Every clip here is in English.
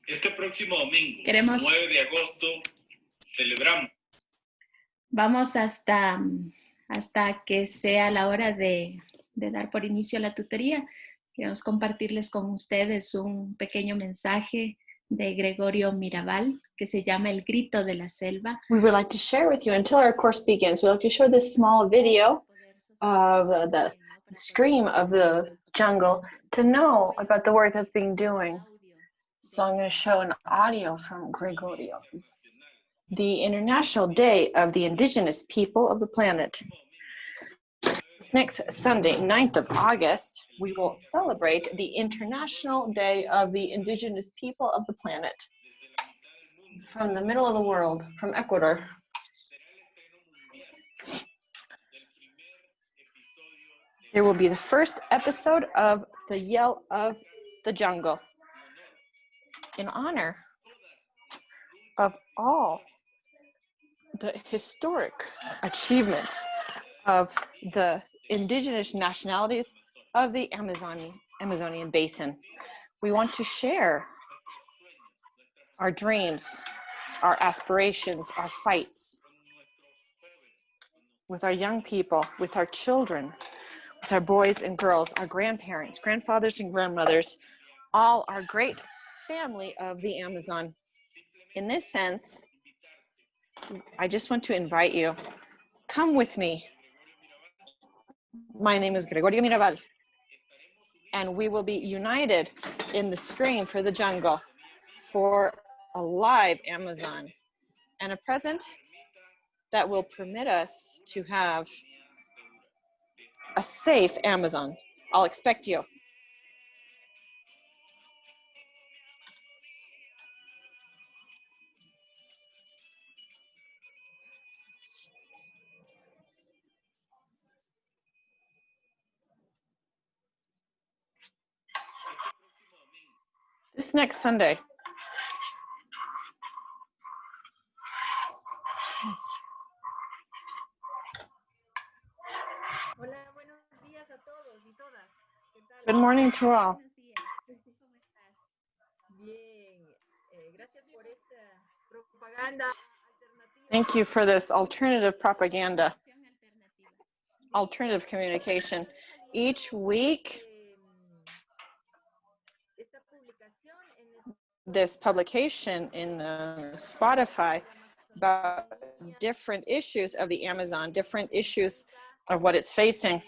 Este próximo domingo, Queremos- 9 de agosto, celebramos. Vamos hasta que sea la hora de dar por inicio la tutoría. Queremos compartirles con ustedes un pequeño mensaje de Gregorio Mirabal que se llama El Grito de la Selva. We would like to share with you until our course begins. We'd like to show this small video of the scream of the jungle to know about the work that's being doing. So I'm going to show an audio from Gregorio. The International Day of the Indigenous People of the Planet. Next Sunday, 9th of August, we will celebrate the International Day of the Indigenous People of the Planet. From the middle of the world, from Ecuador. There will be the first episode of The Yell of the Jungle in honor of all the historic achievements of the indigenous nationalities of the Amazonian basin. We want to share our dreams, our aspirations, our fights with our young people, with our children, with our boys and girls, our grandparents, grandfathers and grandmothers, all our great family of the Amazon. In this sense, I just want to invite you, come with me. My name is Gregorio Mirabal, and we will be united in the scream for the jungle, for a live Amazon, and a present that will permit us to have a safe Amazon. I'll expect you. This next Sunday. Hola, buenos días a todos y todas. ¿Qué tal? Good morning to all. Bien, gracias por esta propaganda alternativa. Thank you for this alternative propaganda, alternative communication. Each week, Esta publicación en this publication in Spotify about different issues of the Amazon, different issues of what it's facing.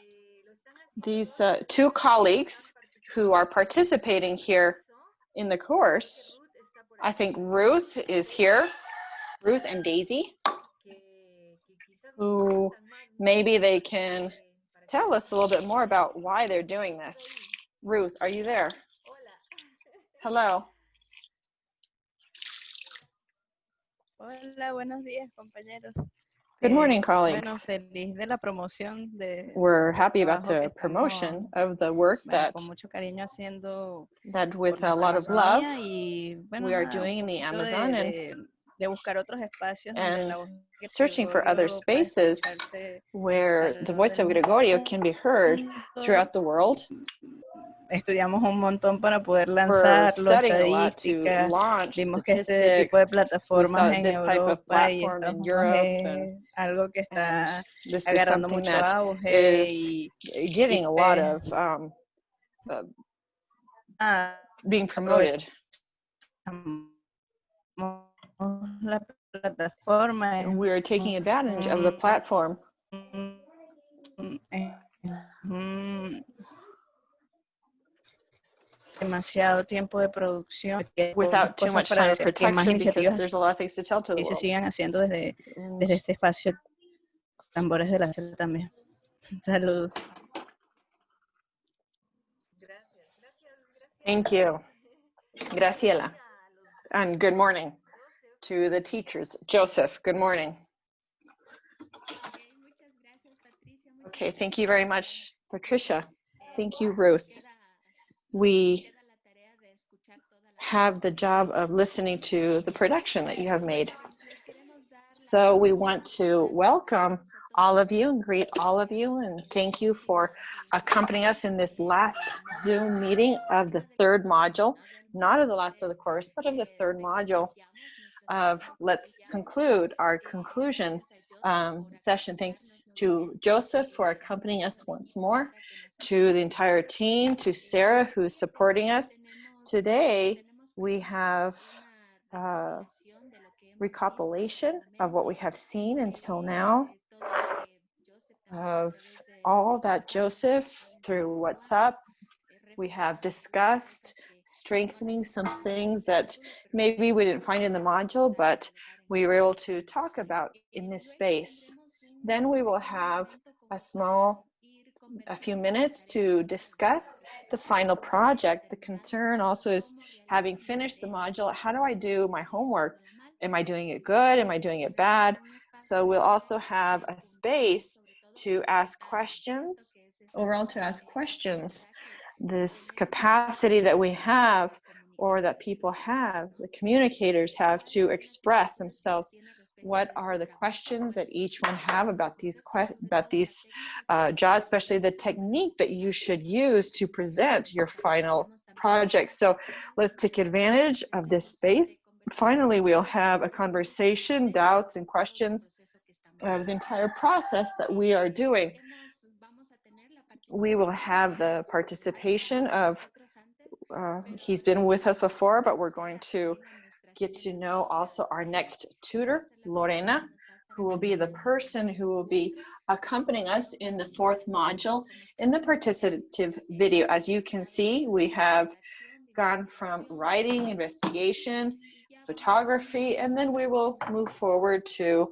These two colleagues who are participating here in the course, I think Ruth is here, Ruth and Daisy, who maybe they can tell us a little bit more about why they're doing this. Ruth, are you there? Hello. Hola, buenos días, compañeros. Good morning, Bueno, colleagues. feliz de la promoción de We're happy about trabajo que the promotion of the work bueno, con mucho cariño haciendo that with por a lot nuestra of love Amazonía y bueno, we are nada, doing in un the poquito Amazon and de buscar otros espacios donde and la voz de searching for other Gregorio pueda spaces escucharse where the alrededor voice of del Gregorio can be heard mundo. throughout the world. Estudiamos un montón para poder We're lanzarlo, studying a lot to estadísticas. launch Vimos que este tipo de statistics. We plataformas saw en this type of Europa y platform Estados in Unidos Europe, es algo que and está this is agarrando something mucho that auge is y getting a lot pues, of being promoted. la plataforma es We are taking advantage of the platform. Demasiado tiempo de producción Without too much time of que más protection, because iniciativas there's a lot of things to tell to the y se world. sigan haciendo desde este espacio Tambores de la Selva también. Saludos. Thank you, Graciela, and good morning to the teachers. Joseph, good morning. Okay, thank you very much, Patricia. Thank you, Ruth. We have the job of listening to the production that you have made. So we want to welcome all of you and greet all of you, and thank you for accompanying us in this last Zoom meeting of the third module, not of the last of the course, but of the third module of Let's Conclude, our conclusion session. Thanks to Joseph for accompanying us once more, to the entire team, to Sarah who's supporting us. Today we have recapitulation of what we have seen until now, of all that Joseph through WhatsApp we have discussed, strengthening some things that maybe we didn't find in the module, but we were able to talk about in this space. Then we will have a few minutes to discuss the final project. The concern also is, having finished the module, how do I do my homework? Am I doing it good? Am I doing it bad? So we'll also have a space to ask questions, overall to ask questions. This capacity that we have, or that people have, the communicators have, to express themselves. What are the questions that each one have about these jobs, especially the technique that you should use to present your final project. So let's take advantage of this space. Finally, we'll have a conversation, doubts and questions of the entire process that we are doing. We will have the participation of, he's been with us before, but we're going to get to know also our next tutor, Lorena, who will be the person who will be accompanying us in the fourth module in the participative video. As you can see, we have gone from writing, investigation, photography, and then we will move forward to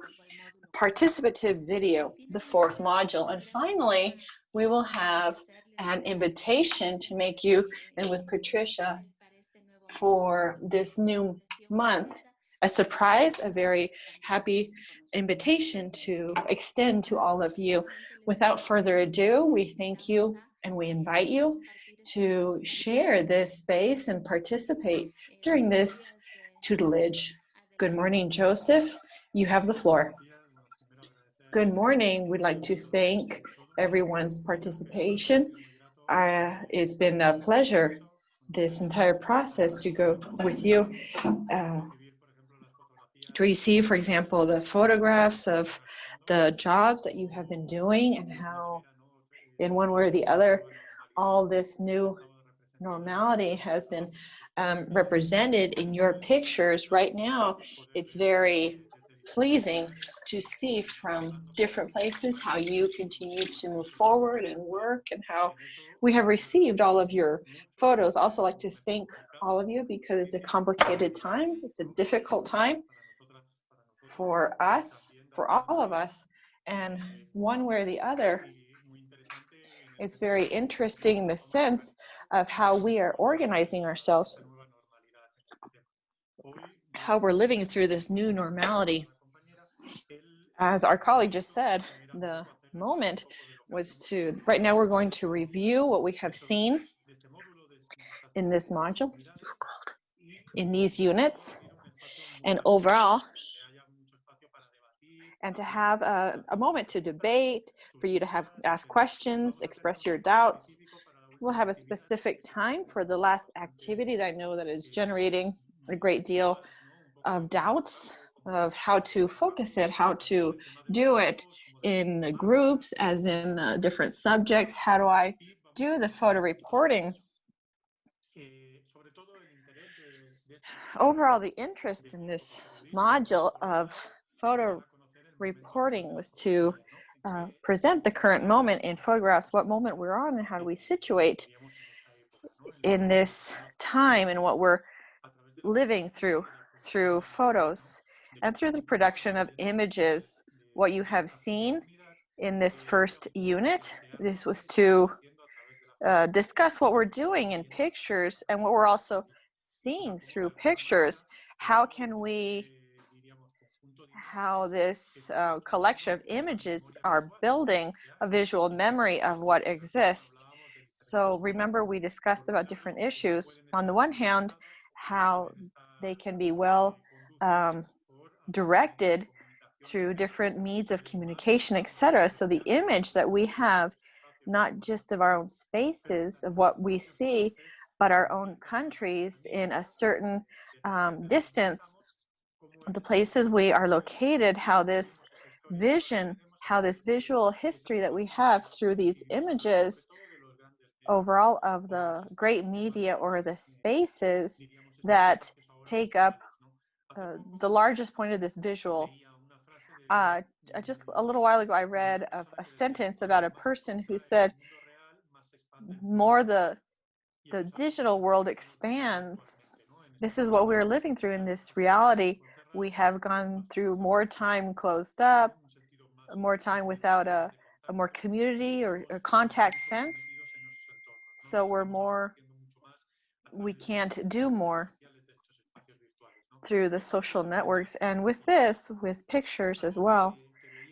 participative video, the fourth module. And finally, we will have an invitation to make you, and with Patricia, for this new month, a surprise, a very happy invitation to extend to all of you. Without further ado, we thank you and we invite you to share this space and participate during this tutelage. Good morning, Joseph. You have the floor. Good morning. We'd like to thank everyone's participation. It's been a pleasure this entire process to go with you, to receive, for example, the photographs of the jobs that you have been doing, and how in one way or the other all this new normality has been represented in your pictures. Right now it's very pleasing to see from different places how you continue to move forward and work, and how we have received all of your photos. Also like to thank all of you, because it's a complicated time, it's a difficult time for us, for all of us, and one way or the other it's very interesting in the sense of how we are organizing ourselves, how we're living through this new normality. As our colleague just said, the moment was to, right now we're going to review what we have seen in this module, in these units, and overall, and to have a moment to debate, for you to ask questions, express your doubts. We'll have a specific time for the last activity that I know that is generating a great deal of doubts of how to focus it, how to do it in groups, as in different subjects. How do I do the photo reporting? Overall, the interest in this module of photo reporting was to present the current moment in photographs, what moment we're on, and how do we situate in this time and what we're living through photos and through the production of images. What you have seen in this first unit, this was to discuss what we're doing in pictures and what we're also seeing through pictures. How this collection of images are building a visual memory of what exists. So remember, we discussed about different issues. On the one hand, how they can be well directed through different means of communication, etc. So the image that we have, not just of our own spaces, of what we see, but our own countries in a certain distance, the places we are located, how this vision, how this visual history that we have through these images overall of the great media or the spaces that take up the largest point of this visual. Just a little while ago, I read a sentence about a person who said, more the digital world expands. This is what we're living through in this reality. We have gone through more time closed up, more time without a more community or a contact sense. So we can't do more through the social networks. And with this, with pictures as well,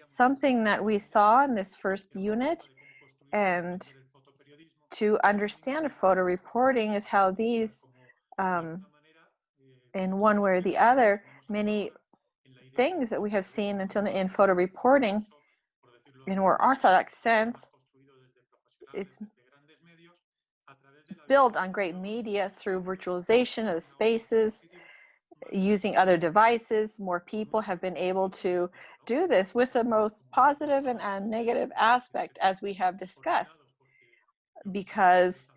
something that we saw in this first unit and to understand photo reporting is how these, in one way or the other, many things that we have seen until in photo reporting, in more orthodox sense, it's built on great media through virtualization of spaces, using other devices. More people have been able to do this with the most positive and negative aspect, as we have discussed, because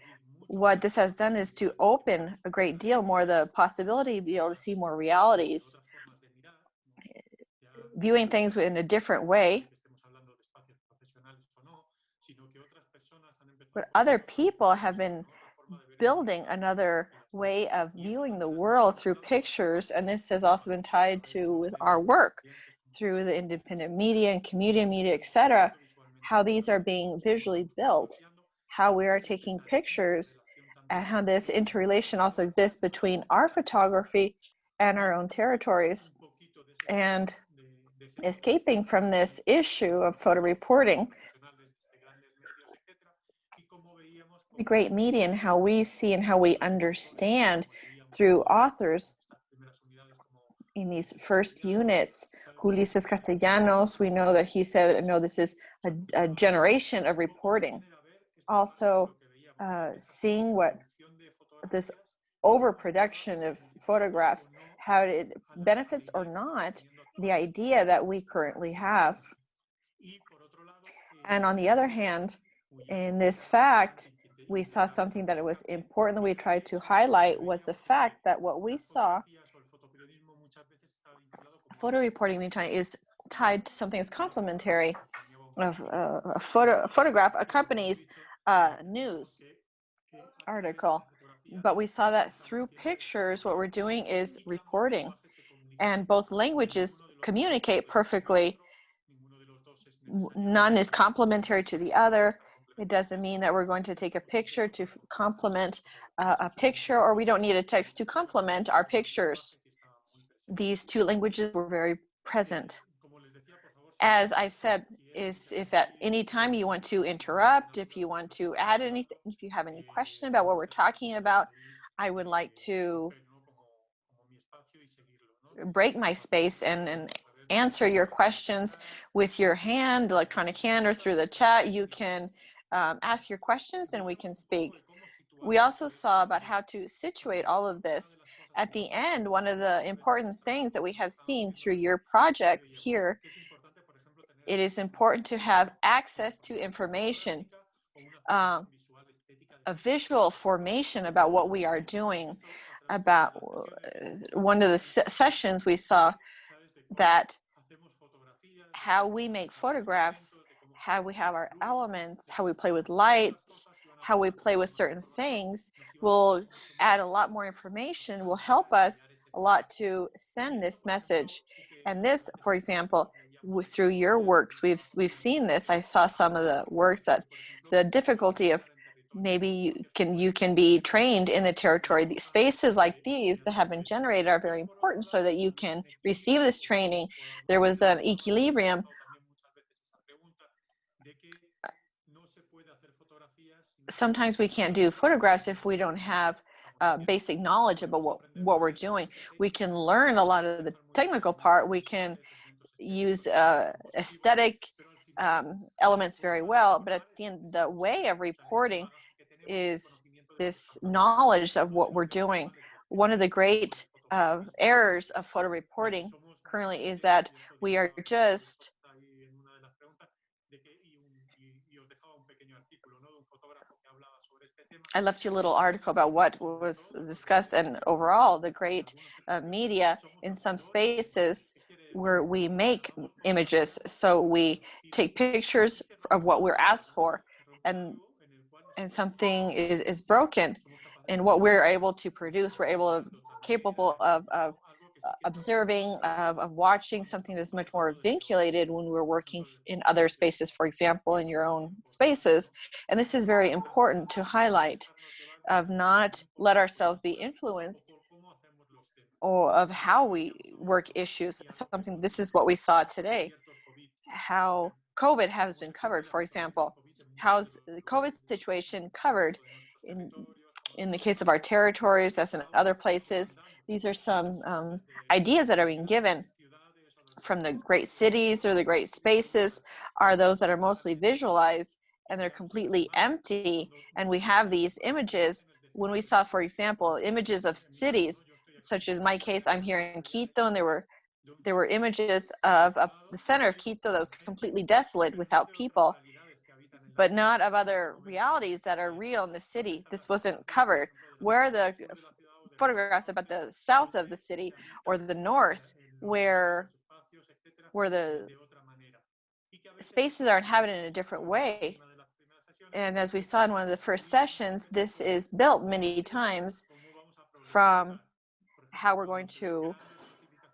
what this has done is to open a great deal more the possibility to be able to see more realities, viewing things in a different way. But other people have been building another way of viewing the world through pictures, and this has also been tied to with our work through the independent media and community media, etc., how these are being visually built, how we are taking pictures, and how this interrelation also exists between our photography and our own territories. And escaping from this issue of photo reporting, the great media and how we see and how we understand through authors in these first units. Ulises Castellanos, we know that he said, no, this is a generation of reporting. Also, seeing what this overproduction of photographs, how it benefits or not the idea that we currently have. And on the other hand, in this fact, we saw something that it was important that we tried to highlight was the fact that what we saw, photo reporting is tied to something that's complementary. A photograph accompanies a news article, but we saw that through pictures, what we're doing is reporting, and both languages communicate perfectly. None is complementary to the other. It doesn't mean that we're going to take a picture to complement a picture, or we don't need a text to complement our pictures. These two languages were very present. As I said, if at any time you want to interrupt, if you want to add anything, if you have any question about what we're talking about, I would like to break my space and answer your questions with your hand, electronic hand, or through the chat. You can ask your questions and we can speak. We also saw about how to situate all of this. At the end, one of the important things that we have seen through your projects here, it is important to have access to information, a visual formation about what we are doing. About one of the sessions we saw that how we make photographs, how we have our elements, how we play with lights, how we play with certain things will add a lot more information, will help us a lot to send this message. And this, for example, through your works, we've seen this. I saw some of the works that the difficulty of maybe you can be trained in the territory. These spaces like these that have been generated are very important so that you can receive this training. There was an equilibrium. Sometimes we can't do photographs if we don't have basic knowledge about what we're doing. We can learn a lot of the technical part. We can use aesthetic elements very well, but at the end, the way of reporting is this knowledge of what we're doing. One of the great errors of photo reporting currently is that we are just I left you a little article about what was discussed, and overall the great media in some spaces where we make images, so we take pictures of what we're asked for, and something is broken, and what we're able to produce, capable of observing, of watching something that's much more vinculated when we're working in other spaces, for example, in your own spaces. And this is very important to highlight, of not let ourselves be influenced or of how we work issues. This is what we saw today, how COVID has been covered, for example. How's the COVID situation covered in the case of our territories, as in other places? These are some ideas that are being given from the great cities or the great spaces, are those that are mostly visualized, and they're completely empty. And we have these images. When we saw, for example, images of cities, such as my case, I'm here in Quito, and there were images of the center of Quito that was completely desolate without people, but not of other realities that are real in the city. This wasn't covered. Where are the photographs about the south of the city or the north, where the spaces are inhabited in a different way? And as we saw in one of the first sessions, this is built many times from how we're going to,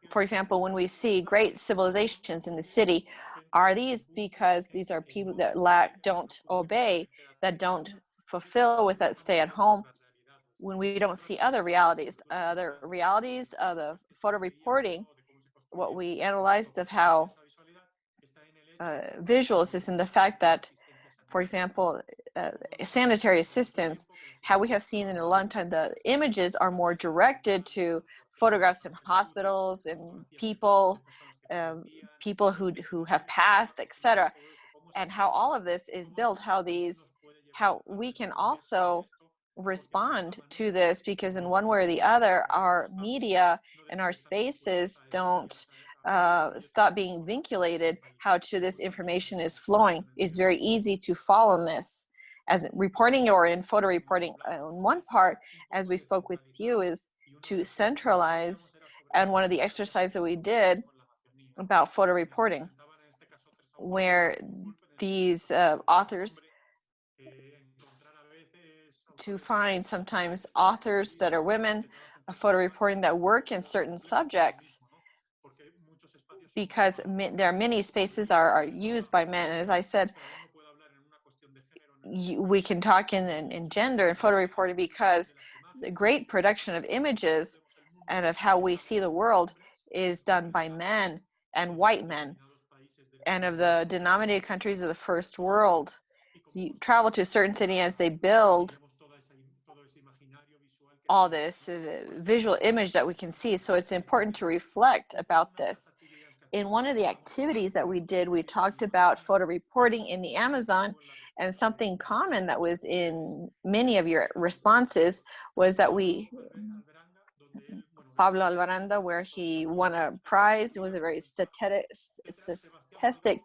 for example, when we see great civilizations in the city, are these because these are people that don't obey, that don't fulfill with that stay at home, when we don't see other realities of the photo reporting? What we analyzed of how visuals is in the fact that, for example, sanitary assistance, how we have seen in a long time, the images are more directed to photographs in hospitals and people who have passed, etc. And how all of this is built, how we can also respond to this, because in one way or the other, our media and our spaces don't stop being vinculated, how to this information is flowing. It's very easy to follow this as reporting or in photo reporting. One part, as we spoke with you, is to centralize, and one of the exercises that we did about photo reporting, where these authors, to find sometimes authors that are women of photo reporting that work in certain subjects, because there are many spaces are used by men. And as I said, we can talk in gender and photo reporting, because the great production of images and of how we see the world is done by men, and white men, and of the denominated countries of the first world. So you travel to a certain city, as they build all this visual image that we can see. So it's important to reflect about this. In one of the activities that we did, we talked about photo reporting in the Amazon, and something common that was in many of your responses was that Pablo Alvaranda, where he won a prize. It was a very statistic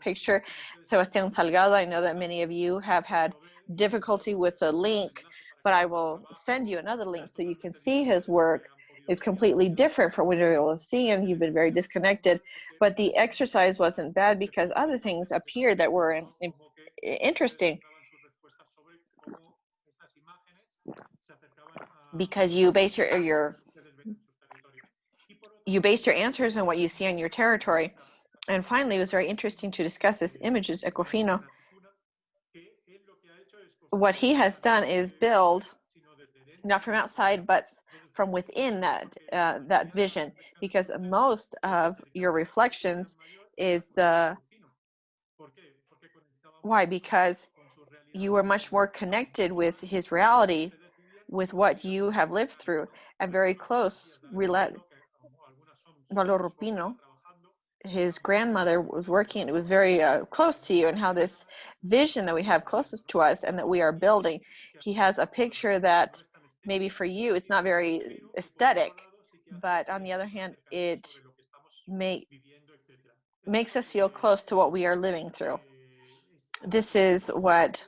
picture. Sebastián Salgado, I know that many of you have had difficulty with the link, but I will send you another link so you can see his work. It's completely different from what you're able to see, and you've been very disconnected. But the exercise wasn't bad, because other things appeared that were interesting, because you base you base your answers on what you see on your territory. And finally, it was very interesting to discuss this images. Ecofino, what he has done is build, not from outside, but from within that vision, because most of your reflections is why? Because you are much more connected with his reality, with what you have lived through, and very close. Valor Rupino his grandmother was working, it was very close to you, and how this vision that we have closest to us and that we are building, he has a picture that maybe for you it's not very aesthetic, but on the other hand, it makes us feel close to what we are living through. This is what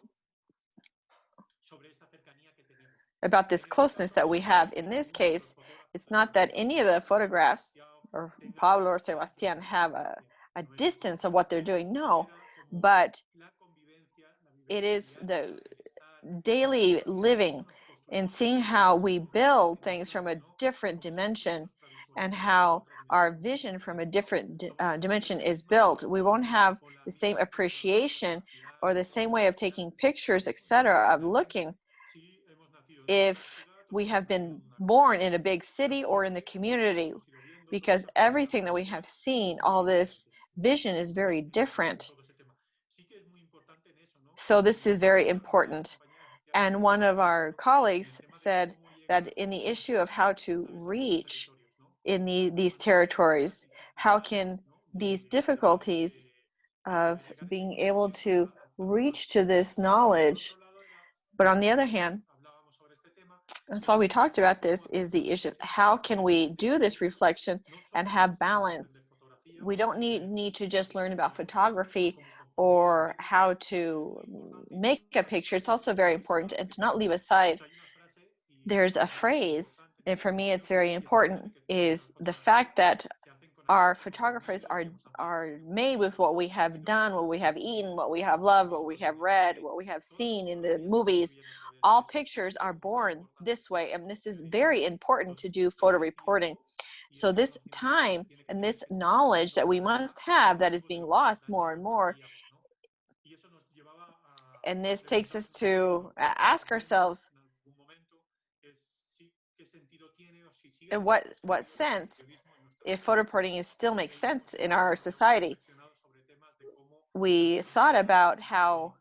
about this closeness that we have. In this case, it's not that any of the photographs, or Pablo or Sebastián, have a distance of what they're doing. No, but it is the daily living and seeing how we build things from a different dimension and how our vision from a different dimension is built. We won't have the same appreciation or the same way of taking pictures, etc., of looking, if we have been born in a big city or in the community, because everything that we have seen, all this vision is very different. So this is very important. And one of our colleagues said that in the issue of how to reach in these territories, how can these difficulties of being able to reach to this knowledge, but on the other hand, that's why we talked about this, is the issue of how can we do this reflection and have balance. We don't need to just learn about photography or how to make a picture. It's also very important, and to not leave aside, there's a phrase, and for me it's very important, is the fact that our photographers are made with what we have done, what we have eaten, what we have loved, what we have read, what we have seen in the movies. All pictures are born this way, and this is very important to do photo reporting. So this time and this knowledge that we must have that is being lost more and more, and this takes us to ask ourselves, in what sense, if photo reporting still makes sense in our society. We thought about how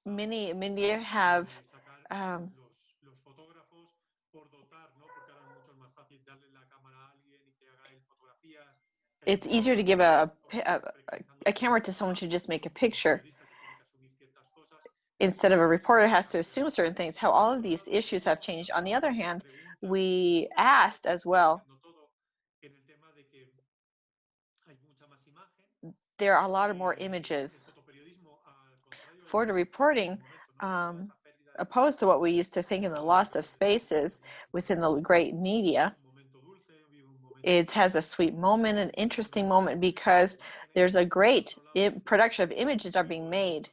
many media have it's easier to give a camera to someone to just make a picture instead of a reporter has to assume certain things, how all of these issues have changed. On the other hand, we asked as well, there are a lot of more images. Photo reporting, opposed to what we used to think in the loss of spaces within the great media, it has a sweet moment, an interesting moment, because there's a great production of images are being made.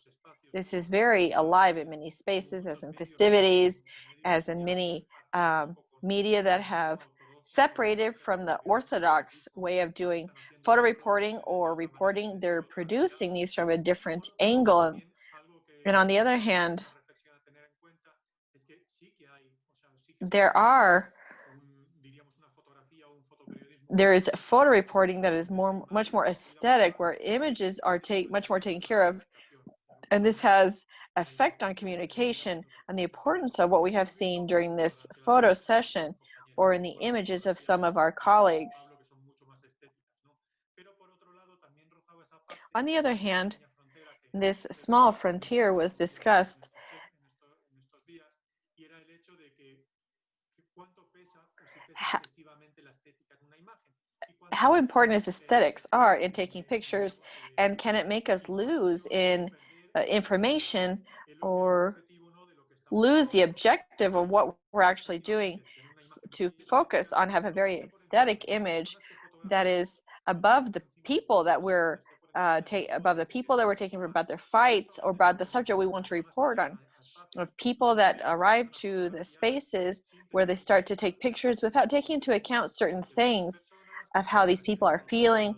This is very alive in many spaces, as in festivities, as in many media that have separated from the orthodox way of doing photo reporting or reporting. They're producing these from a different angle. And on the other hand, there is photo reporting that is much more aesthetic, where images are much more taken care of, and this has effect on communication and the importance of what we have seen during this photo session or in the images of some of our colleagues. On the other hand, this small frontier was discussed. How important is aesthetics are in taking pictures, and can it make us lose in information or lose the objective of what we're actually doing, to focus on have a very aesthetic image that is above the people that we're above the people that we're taking, about their fights or about the subject we want to report on, of people that arrive to the spaces where they start to take pictures without taking into account certain things of how these people are feeling.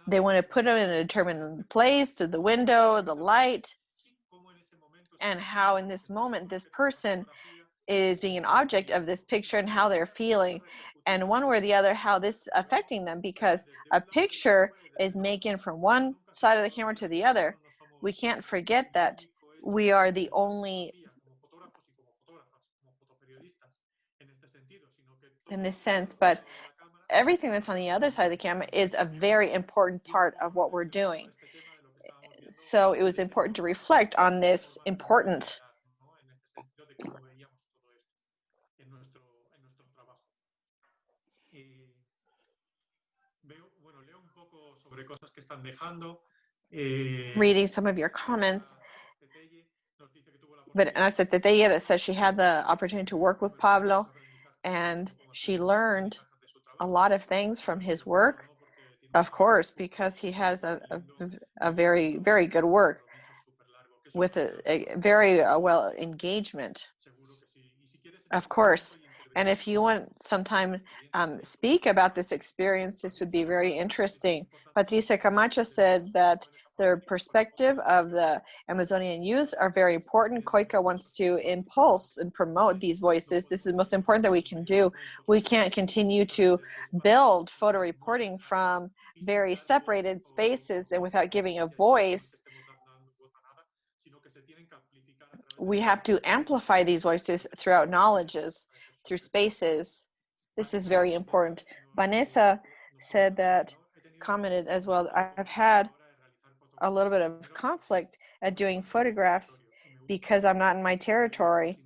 They want to put them in a determined place, to the window, the light, and how in this moment this person is being an object of this picture and how they're feeling, and one way or the other how this is affecting them, because a picture is making from one side of the camera to the other. We can't forget that we are the only, in this sense, but everything that's on the other side of the camera is a very important part of what we're doing. So it was important to reflect on this important. Reading some of your comments, but Ana Teteye that says she had the opportunity to work with Pablo and she learned a lot of things from his work, of course, because he has a very, very good work with a very well engagement, of course. And if you want sometime speak about this experience, this would be very interesting. Patricia Camacho said that the perspective of the Amazonian youth are very important. COICA wants to impulse and promote these voices. This is the most important that we can do. We can't continue to build photo reporting from very separated spaces and without giving a voice. We have to amplify these voices throughout knowledges, through spaces. This is very important. Vanessa said that, commented as well, I've had a little bit of conflict at doing photographs because I'm not in my territory.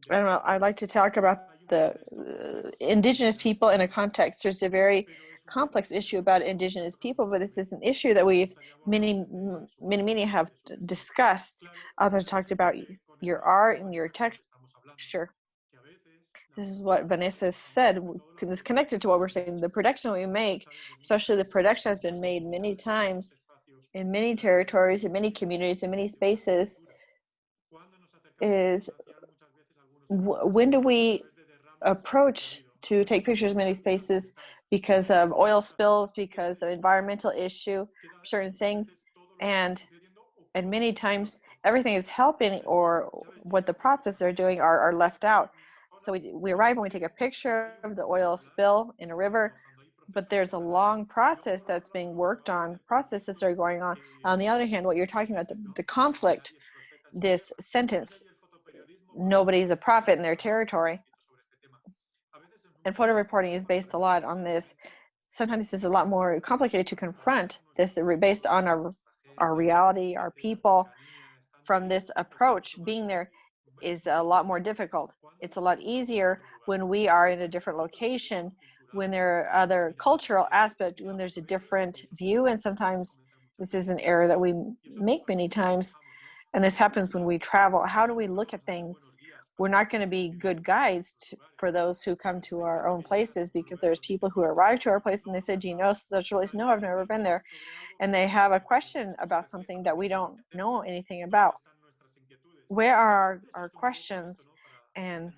I don't know, I'd like to talk about the indigenous people in a context. There's a very complex issue about indigenous people, but this is an issue that many have discussed. Others talked about your art and your texture. This is what Vanessa said. It's connected to what we're saying. The production we make, especially the production has been made many times in many territories, in many communities, in many spaces, is when do we approach to take pictures of many spaces because of oil spills, because of environmental issue, certain things, and many times everything is helping or what the process they're doing are left out. So we arrive and we take a picture of the oil spill in a river, but there's a long process that's being worked on, processes are going on. On the other hand, what you're talking about, the conflict, this sentence, nobody is a prophet in their territory. And photo reporting is based a lot on this. Sometimes this is a lot more complicated to confront. This is based on our reality, our people. From this approach, being there is a lot more difficult. It's a lot easier when we are in a different location, when there are other cultural aspects, when there's a different view. And sometimes this is an error that we make many times. And this happens when we travel. How do we look at things? We're not going to be good guides for those who come to our own places, because there's people who arrive to our place and they say, do you know such a place? No, I've never been there. And they have a question about something that we don't know anything about. Where are our questions? And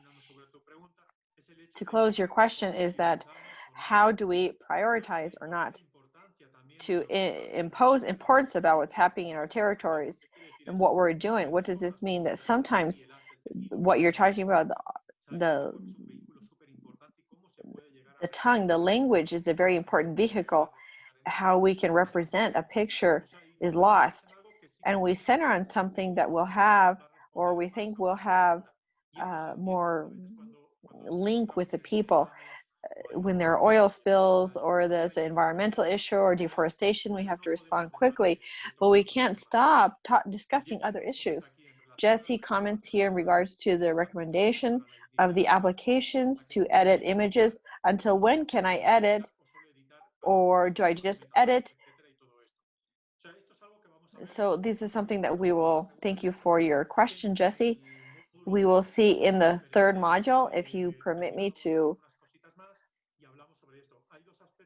to close your question is that, how do we prioritize or not to impose importance about what's happening in our territories and what we're doing? What does this mean? That sometimes what you're talking about, the tongue, the language is a very important vehicle. How we can represent a picture is lost, and we center on something that will have, or we think will have, more link with the people. When there are oil spills or there's an environmental issue or deforestation, we have to respond quickly, but we can't stop discussing other issues. Jesse comments here in regards to the recommendation of the applications to edit images. Until when can I edit, or do I just edit? So this is something that we will, thank you for your question, Jesse. We will see in the third module, if you permit me to.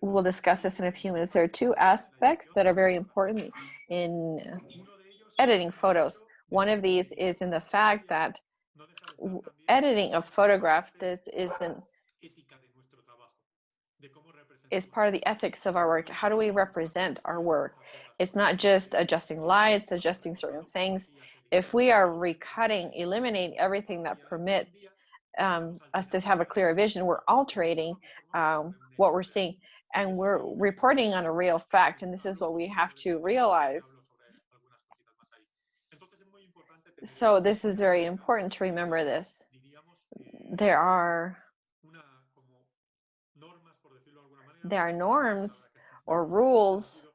We'll discuss this in a few minutes. There are two aspects that are very important in editing photos. One of these is in the fact that editing a photograph, this is part of the ethics of our work. How do we represent our work? It's not just adjusting lights, adjusting certain things. If we are recutting, eliminating everything that permits us to have a clearer vision, we're altering what we're seeing, and we're reporting on a real fact, and this is what we have to realize. So this is very important to remember this. There are There are norms or rules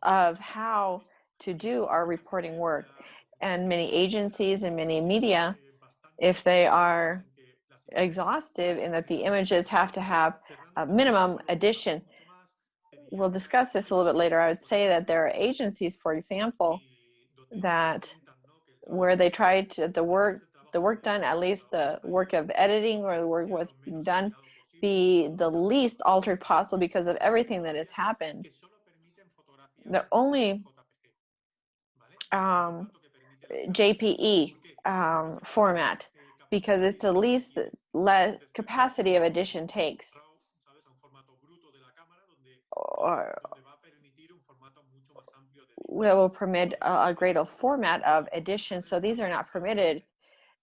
of how to do our reporting work. And many agencies and many media, if they are exhaustive in that the images have to have a minimum edition. We'll discuss this a little bit later. I would say that there are agencies, for example, that where they try to the work done, at least the work of editing or the work was done, be the least altered possible because of everything that has happened. The only JPE format, because it's the least less capacity of edition takes, or will permit a greater format of edition. So these are not permitted.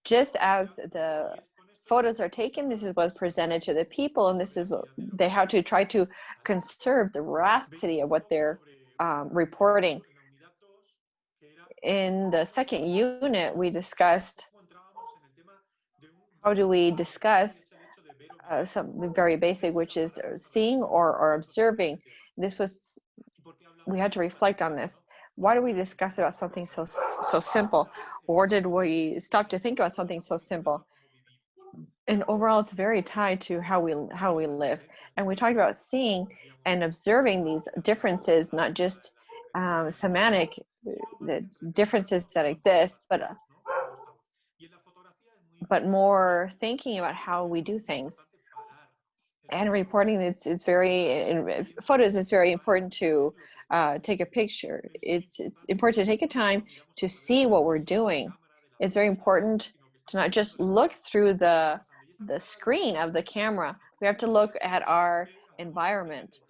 Just as the photos are taken, this is what's presented to the people, and this is what they have to try to conserve the veracity of what they're reporting. In the second unit, we discussed how do we discuss something very basic, which is seeing or observing. This was, we had to reflect on this. Why do we discuss about something so simple? Or did we stop to think about something so simple? And overall, it's very tied to how we live. And we talked about seeing and observing these differences, not just semantic the differences that exist, but more thinking about how we do things. And reporting, it's very, in photos, it's very important to take a picture. It's important to take a time to see what we're doing. It's very important to not just look through the screen of the camera. We have to look at our environment.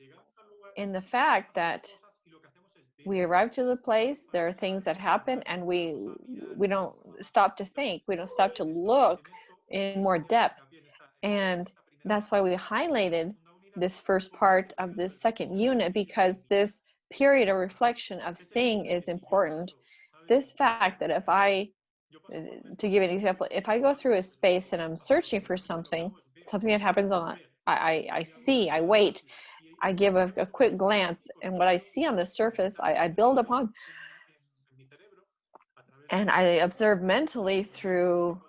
In the fact that we arrive to the place, there are things that happen, and we don't stop to think. We don't stop to look in more depth. And that's why we highlighted this first part of this second unit, because this period of reflection of seeing is important. This fact that if I, to give an example, if I go through a space and I'm searching for something that happens a lot, I see, I wait, I give a quick glance, and what I see on the surface, I build upon. And I observe mentally through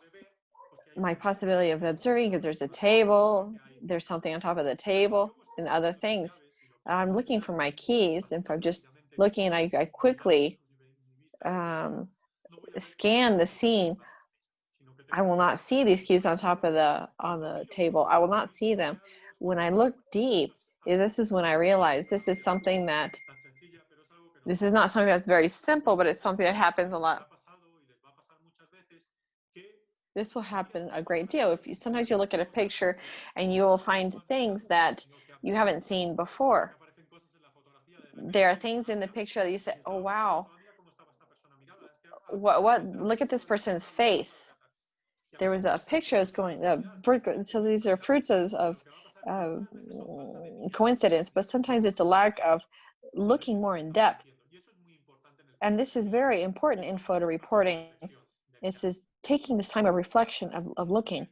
my possibility of observing, because there's a table, there's something on top of the table, and other things. I'm looking for my keys, and if I'm just looking and I quickly scan the scene, I will not see these keys on top of the table. I will not see them. When I look deep, this is when I realize this is something that, this is not something that's very simple, but it's something that happens a lot. This will happen a great deal. If you, sometimes you look at a picture and you will find things that you haven't seen before. There are things in the picture that you say, oh, wow, what, look at this person's face. There was a picture that's going, so these are fruits of coincidence, but sometimes it's a lack of looking more in depth. And this is very important in photo reporting. This is taking this time of reflection, of looking.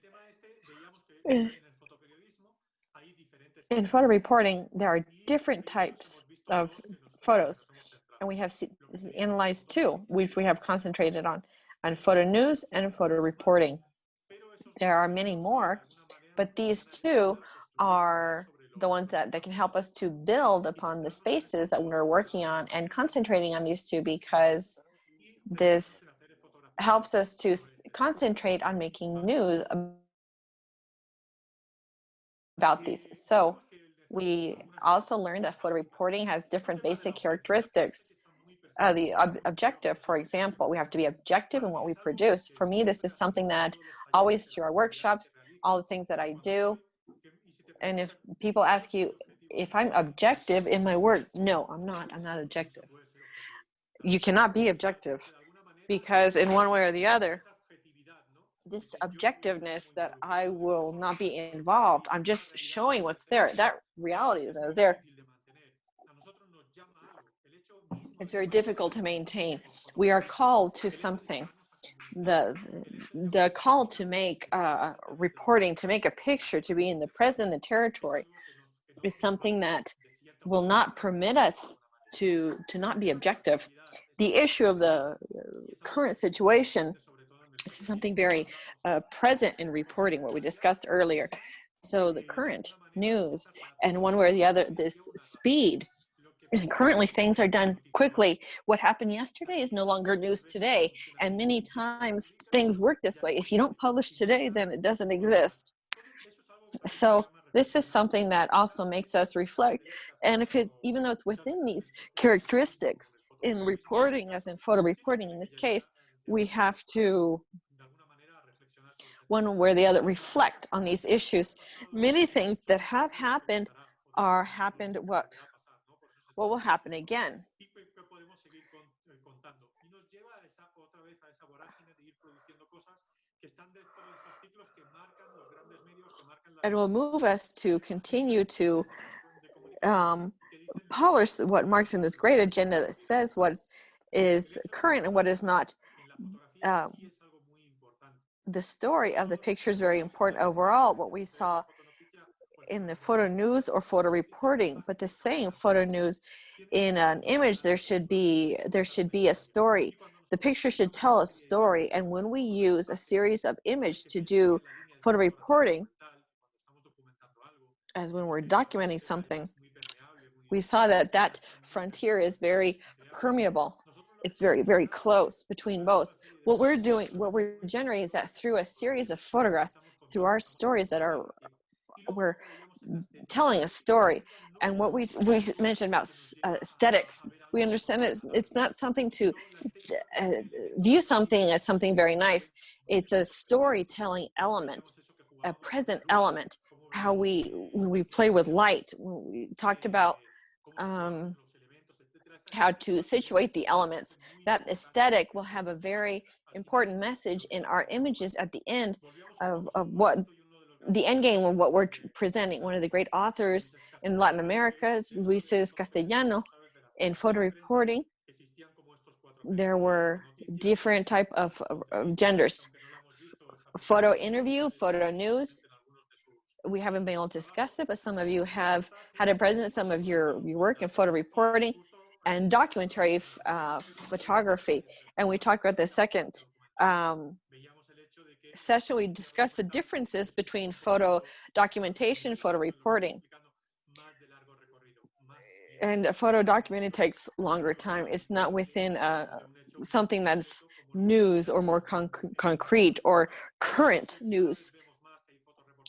In photo reporting, there are different types of photos, and we have analyzed two, which we have concentrated on photo news and photo reporting. There are many more, but these two are the ones that can help us to build upon the spaces that we're working on, and concentrating on these two, because this helps us to concentrate on making news about these. So we also learned that photo reporting has different basic characteristics. The objective, for example, we have to be objective in what we produce. For me, this is something that always through our workshops, all the things that I do. And if people ask you if I'm objective in my work, no, I'm not objective. You cannot be objective, because in one way or the other, this objectiveness that I will not be involved, I'm just showing what's there. That reality that is there, it's very difficult to maintain. We are called to something. the call to make reporting, to make a picture, to be in the present, the territory, is something that will not permit us to not be objective. The issue of the current situation is something very present in reporting, what we discussed earlier. So the current news, and one way or the other, this speed. Currently, things are done quickly. What happened yesterday is no longer news today. And many times things work this way. If you don't publish today, then it doesn't exist. So this is something that also makes us reflect. And if it, even though it's within these characteristics in reporting, as in photo reporting in this case, we have to, one way or the other, reflect on these issues. Many things that have happened what will happen again. It will move us to continue to polish what marks in this great agenda that says what is current and what is not. The story of the picture is very important overall, what we saw in the photo news or photo reporting, but the same photo news, in an image there should be a story. The picture should tell a story, and when we use a series of images to do photo reporting, as when we're documenting something, we saw that frontier is very permeable. It's very, very close between both. What we're generating is that through a series of photographs, through our stories that we're telling a story. And what we mentioned about aesthetics, we understand it's not something to view something as something very nice. It's a storytelling element, a present element, how we play with light. We talked about how to situate the elements. That aesthetic will have a very important message in our images at the end of what the end game of what we're presenting. One of the great authors in Latin America is Luis Castellano. In photo reporting, there were different type of genders. Photo interview, photo news. We haven't been able to discuss it, but some of you have had it present, some of your work in photo reporting and documentary photography. And we talked about the second session, we discussed the differences between photo documentation, photo reporting. And a photo documented takes longer time. It's not within something that's news or more concrete or current news.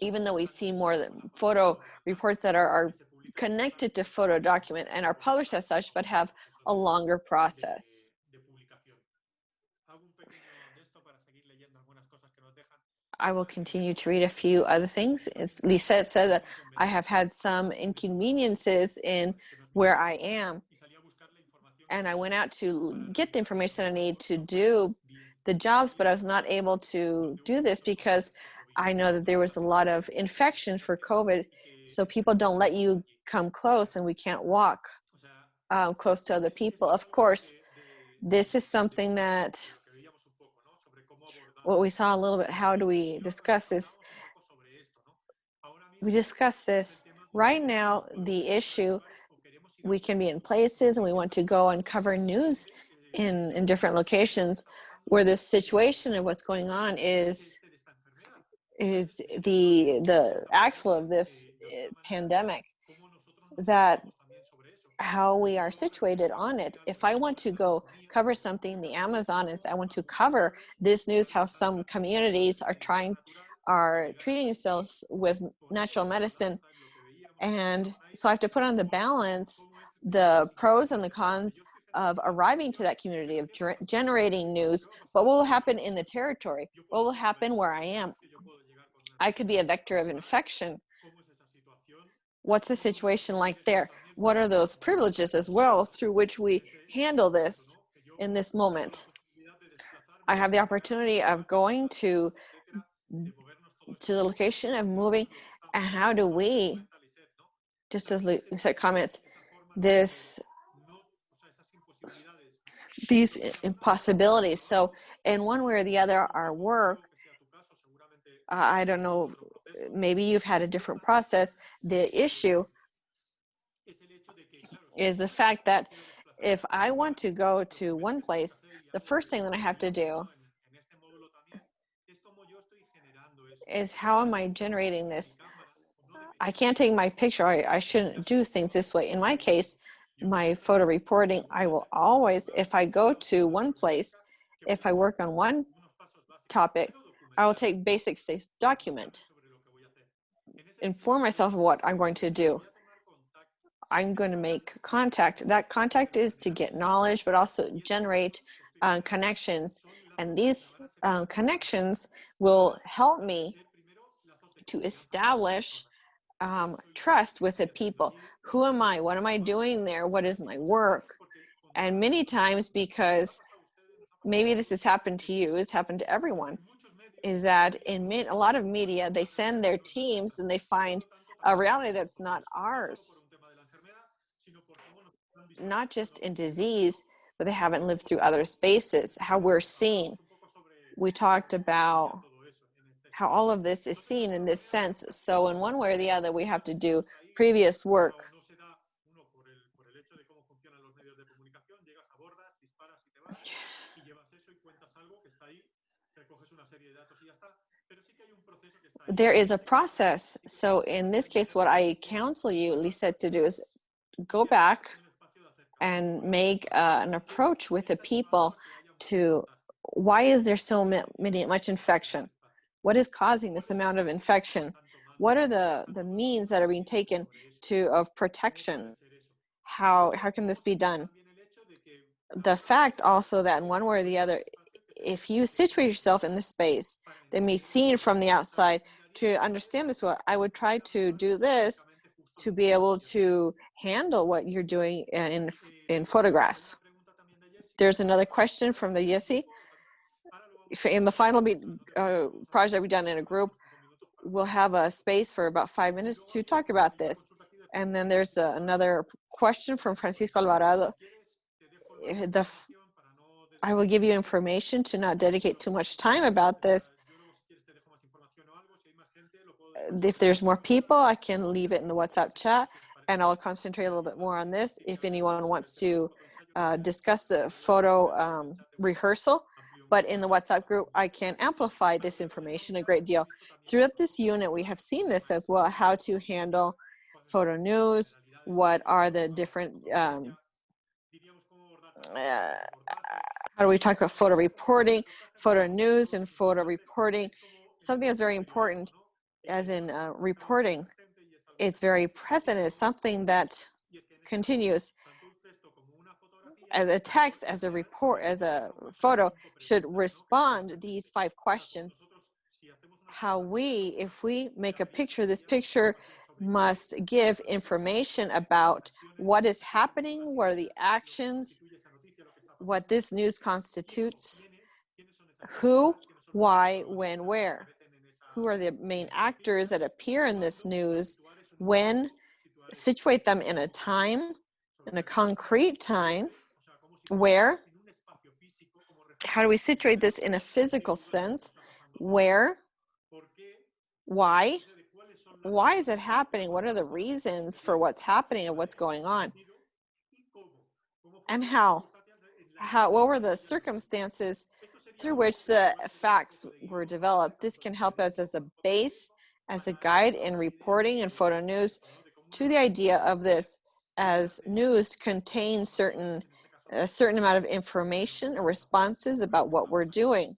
Even though we see more photo reports that are connected to photo document and are published as such, but have a longer process. I will continue to read a few other things. As Lisette said, that I have had some inconveniences in where I am. And I went out to get the information I need to do the jobs, but I was not able to do this because I know that there was a lot of infection for COVID. So people don't let you come close, and we can't walk close to other people. Of course, this is something that what we saw a little bit. How do we discuss this? We discuss this right now. The issue, we can be in places and we want to go and cover news in different locations where this situation of what's going on is the axle of this pandemic, that how we are situated on it. If I want to go cover something in the Amazon, and I want to cover this news, how some communities are treating themselves with natural medicine. And so I have to put on the balance the pros and the cons of arriving to that community, of generating news. But what will happen in the territory? What will happen where I am? I could be a vector of infection. What's the situation like there? What are those privileges as well through which we handle this in this moment? I have the opportunity of going to the location, of moving, and how do we, just as Lisette comments, these impossibilities. So in one way or the other, our work, I don't know, maybe you've had a different process. The issue is the fact that if I want to go to one place, the first thing that I have to do is how am I generating this? I can't take my picture. I shouldn't do things this way. In my case, my photo reporting, I will always, if I go to one place, if I work on one topic, I will take basics, document, inform myself of what I'm going to do. I'm going to make contact. That contact is to get knowledge, but also generate connections. And these connections will help me to establish trust with the people. Who am I? What am I doing there? What is my work? And many times, because maybe this has happened to you, it's happened to everyone, is that in a lot of media, they send their teams and they find a reality that's not ours. Not just in disease, but they haven't lived through other spaces, how we're seen. We talked about how all of this is seen in this sense. So in one way or the other, we have to do previous work. There is a process. So in this case, what I counsel you, Lisette, to do is go back and make an approach with the people to why is there so much infection? What is causing this amount of infection? What are the means that are being taken of protection? How can this be done? The fact also that in one way or the other, if you situate yourself in this space, they may be seen from the outside. To understand this, what I would try to do this to be able to handle what you're doing in photographs. There's another question from the Yesi. In the final project we've done in a group, we'll have a space for about 5 minutes to talk about this. And then there's another question from Francisco Alvarado. I will give you information to not dedicate too much time about this. If there's more people, I can leave it in the WhatsApp chat and I'll concentrate a little bit more on this. If anyone wants to discuss the photo rehearsal, but in the WhatsApp group, I can amplify this information a great deal. Throughout this unit, we have seen this as well, how to handle photo news, what are the different, how do we talk about photo reporting, photo news and photo reporting. Something that's very important as in reporting, it's very present, it's something that continues. As a text, as a report, as a photo, should respond these 5 questions. If we make a picture, this picture must give information about what is happening, what are the actions, what this news constitutes, who, why, when, where. Who are the main actors that appear in this news, when, situate them in a time, in a concrete time, where, how do we situate this in a physical sense, where, why is it happening, what are the reasons for what's happening and what's going on, and what were the circumstances through which the facts were developed. This can help us as a base, as a guide in reporting and photo news to the idea of this, as news contains a certain amount of information or responses about what we're doing.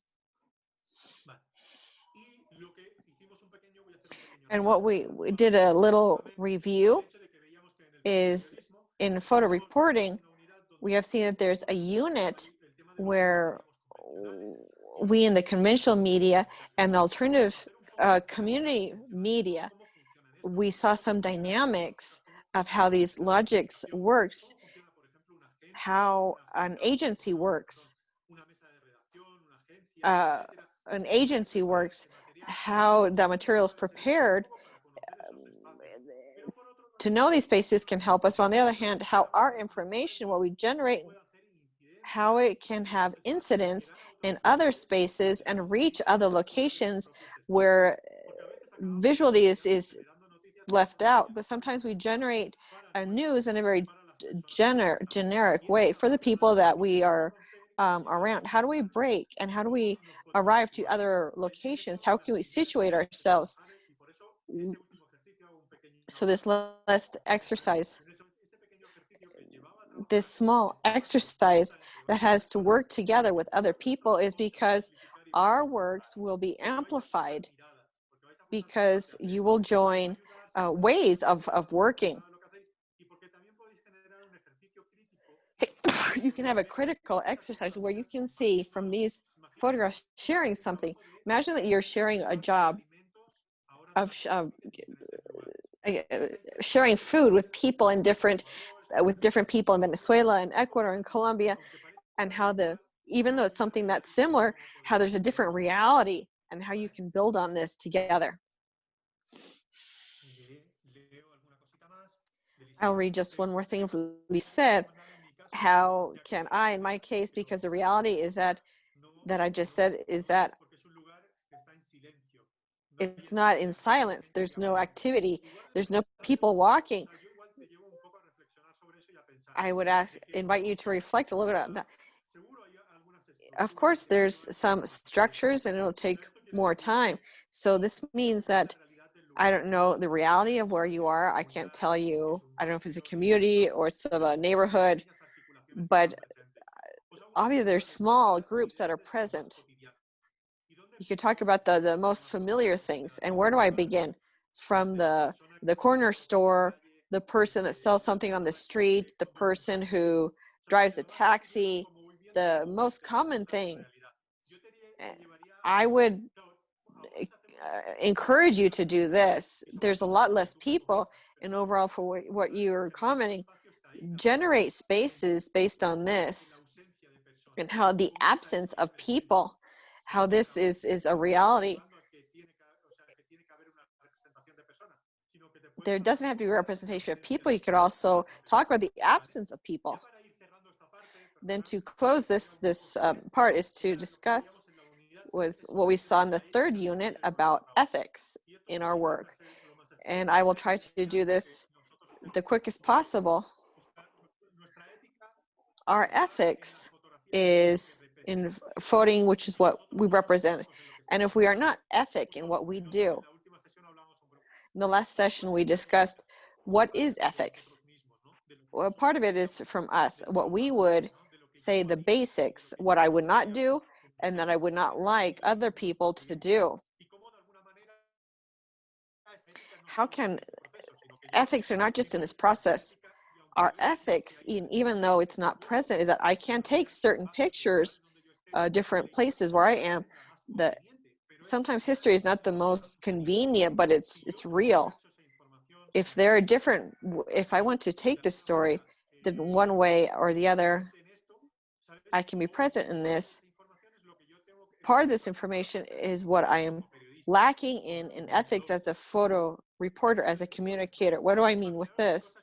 And what we did a little review is in photo reporting, we have seen that there's a unit where we in the conventional media and the alternative community media, we saw some dynamics of how these logics works, how an agency works, how the material is prepared. To know these spaces can help us, but on the other hand, how our information, what we generate, how it can have incidence in other spaces and reach other locations where visually is left out. But sometimes we generate news in a very generic way for the people that we are around. How do we break and how do we arrive to other locations? How can we situate ourselves? So this last exercise, this small exercise that has to work together with other people, is because our works will be amplified, because you will join ways of working. You can have a critical exercise where you can see from these photographs sharing something. Imagine that you're sharing a job of sharing food with people in different people in Venezuela and Ecuador and Colombia, and how even though it's something that's similar, how there's a different reality and how you can build on this together. I'll read just one more thing Lisa said. How can I, in my case, because the reality is that I just said is that it's not in silence. There's no activity. There's no people walking. I would invite you to reflect a little bit on that. Of course, there's some structures and it'll take more time. So this means that I don't know the reality of where you are. I can't tell you. I don't know if it's a community or some neighborhood, but obviously there's small groups that are present. You could talk about the most familiar things. And where do I begin? From the corner store, the person that sells something on the street, the person who drives a taxi, the most common thing. I would encourage you to do this. There's a lot less people, and overall for what you're commenting, generate spaces based on this and how the absence of people, how this is a reality. There doesn't have to be a representation of people. You could also talk about the absence of people. Then to close this part is to discuss was what we saw in the third unit about ethics in our work. And I will try to do this the quickest possible. Our ethics is in voting, which is what we represent. And if we are not ethic in what we do, in the last session we discussed what is ethics. Well, part of it is from us, what we would say the basics, what I would not do and that I would not like other people to do. How can ethics are not just in this process. Our ethics, even though it's not present, is that I can take certain pictures, different places where I am, that sometimes history is not the most convenient, but it's real. If there are different, if I want to take this story, then one way or the other, I can be present in this. Part of this information is what I am lacking in ethics as a photo reporter, as a communicator. What do I mean with this?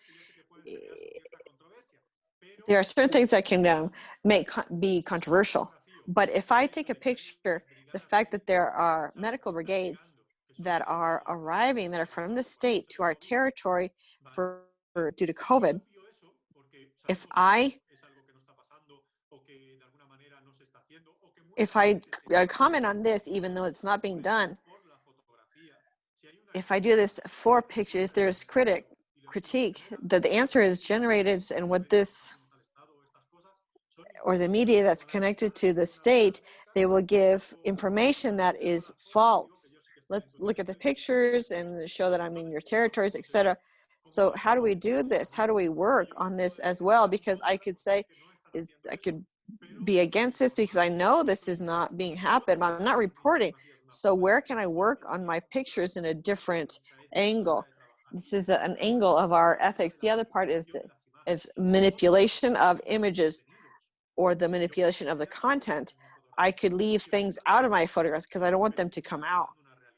There are certain things that can be controversial. But if I take a picture, the fact that there are medical brigades that are arriving, that are from the state to our territory due to COVID, if I comment on this, even though it's not being done, if I do this for picture, if there's critique, that the answer is generated, and what this, or the media that's connected to the state, they will give information that is false. Let's look at the pictures and show that I'm in your territories, etc. So how do we do this? How do we work on this as well? Because I could say, I could be against this because I know this is not being happened, but I'm not reporting. So where can I work on my pictures in a different angle? This is an angle of our ethics. The other part is manipulation of images or the manipulation of the content. I could leave things out of my photographs because I don't want them to come out,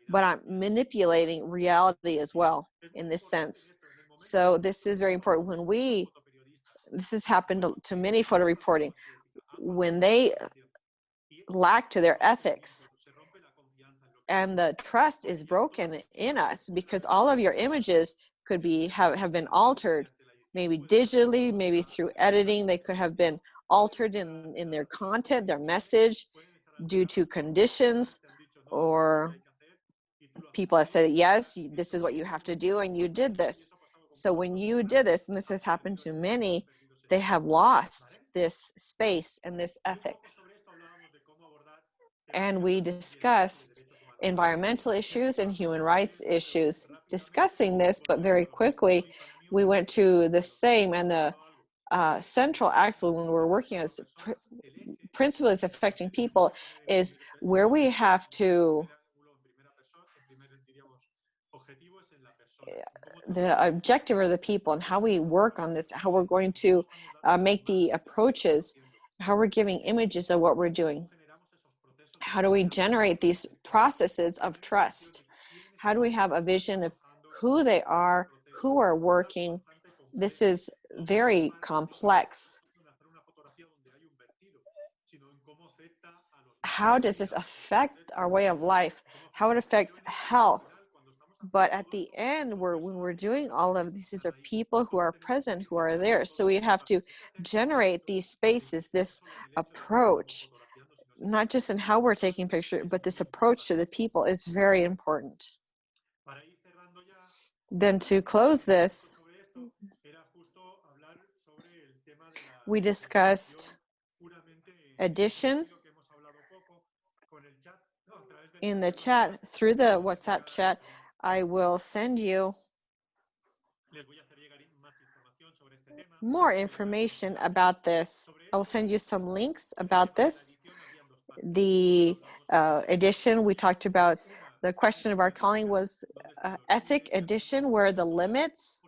but I'm manipulating reality as well in this sense. So this is very important. This has happened to many photo reporting. when they lack to their ethics, and the trust is broken in us because all of your images could be have been altered, maybe digitally, maybe through editing. They could have been altered in their content, their message, due to conditions, or people have said, yes, this is what you have to do, and you did this. So when you did this, and this has happened to many, they have lost this space and this ethics. And we discussed environmental issues and human rights issues. Discussing this, but very quickly, we went to the same, and the central axle when we're working as principles affecting people is where we have to, the objective of the people and how we work on this, how we're going to make the approaches, how we're giving images of what we're doing. How do we generate these processes of trust? How do we have a vision of who they are, who are working? This is very complex. How does this affect our way of life? How it affects health? But at the end, when we're doing all of this, these are people who are present, who are there. So we have to generate these spaces, this approach, not just in how we're taking pictures, but this approach to the people is very important. Then to close this, we discussed addition in the chat. Through the WhatsApp chat, I will send you more information about this. I will send you some links about this. The edition, we talked about, the question of our calling was ethic edition, where the limits,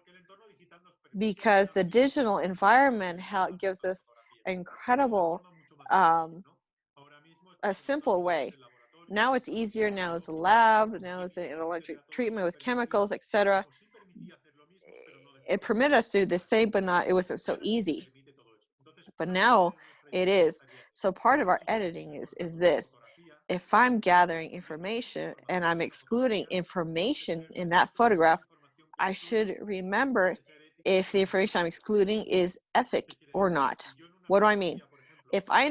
because the digital environment gives us incredible, a simple way. Now it's easier, now it's a lab, now it's an electric treatment with chemicals, etc. It permitted us to do the same, but it wasn't so easy. But now it is. So part of our editing is this. If I'm gathering information and I'm excluding information in that photograph, I should remember if the information I'm excluding is ethic or not. What do I mean? If I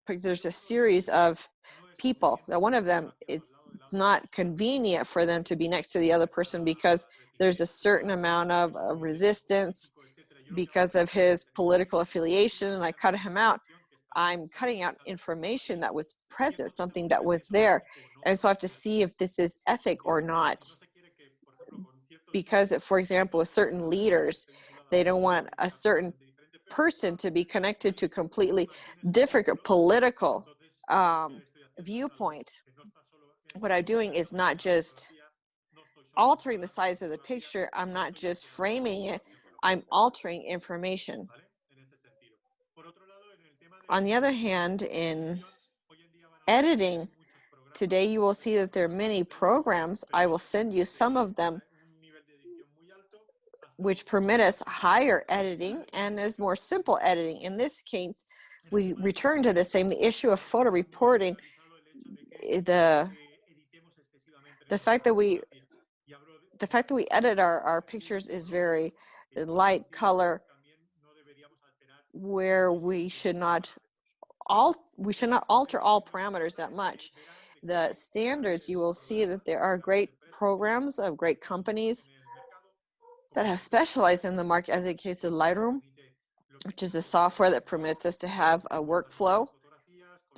there's a series of people that one of them it's not convenient for them to be next to the other person because there's a certain amount of resistance because of his political affiliation, and I cut him out. I'm cutting out information that was present, something that was there. And so I have to see if this is ethic or not. Because, for example, with certain leaders, they don't want a certain person to be connected to completely different political viewpoint. What I'm doing is not just altering the size of the picture. I'm not just framing it. I'm altering information. On the other hand, in editing, today you will see that there are many programs. I will send you some of them which permit us higher editing and is more simple editing. In this case, we return to the same, the issue of photo reporting, the fact that we edit our pictures is very light color, where we should not alter all parameters that much. The standards, you will see that there are great programs of great companies that have specialized in the market, as in the case of Lightroom, which is a software that permits us to have a workflow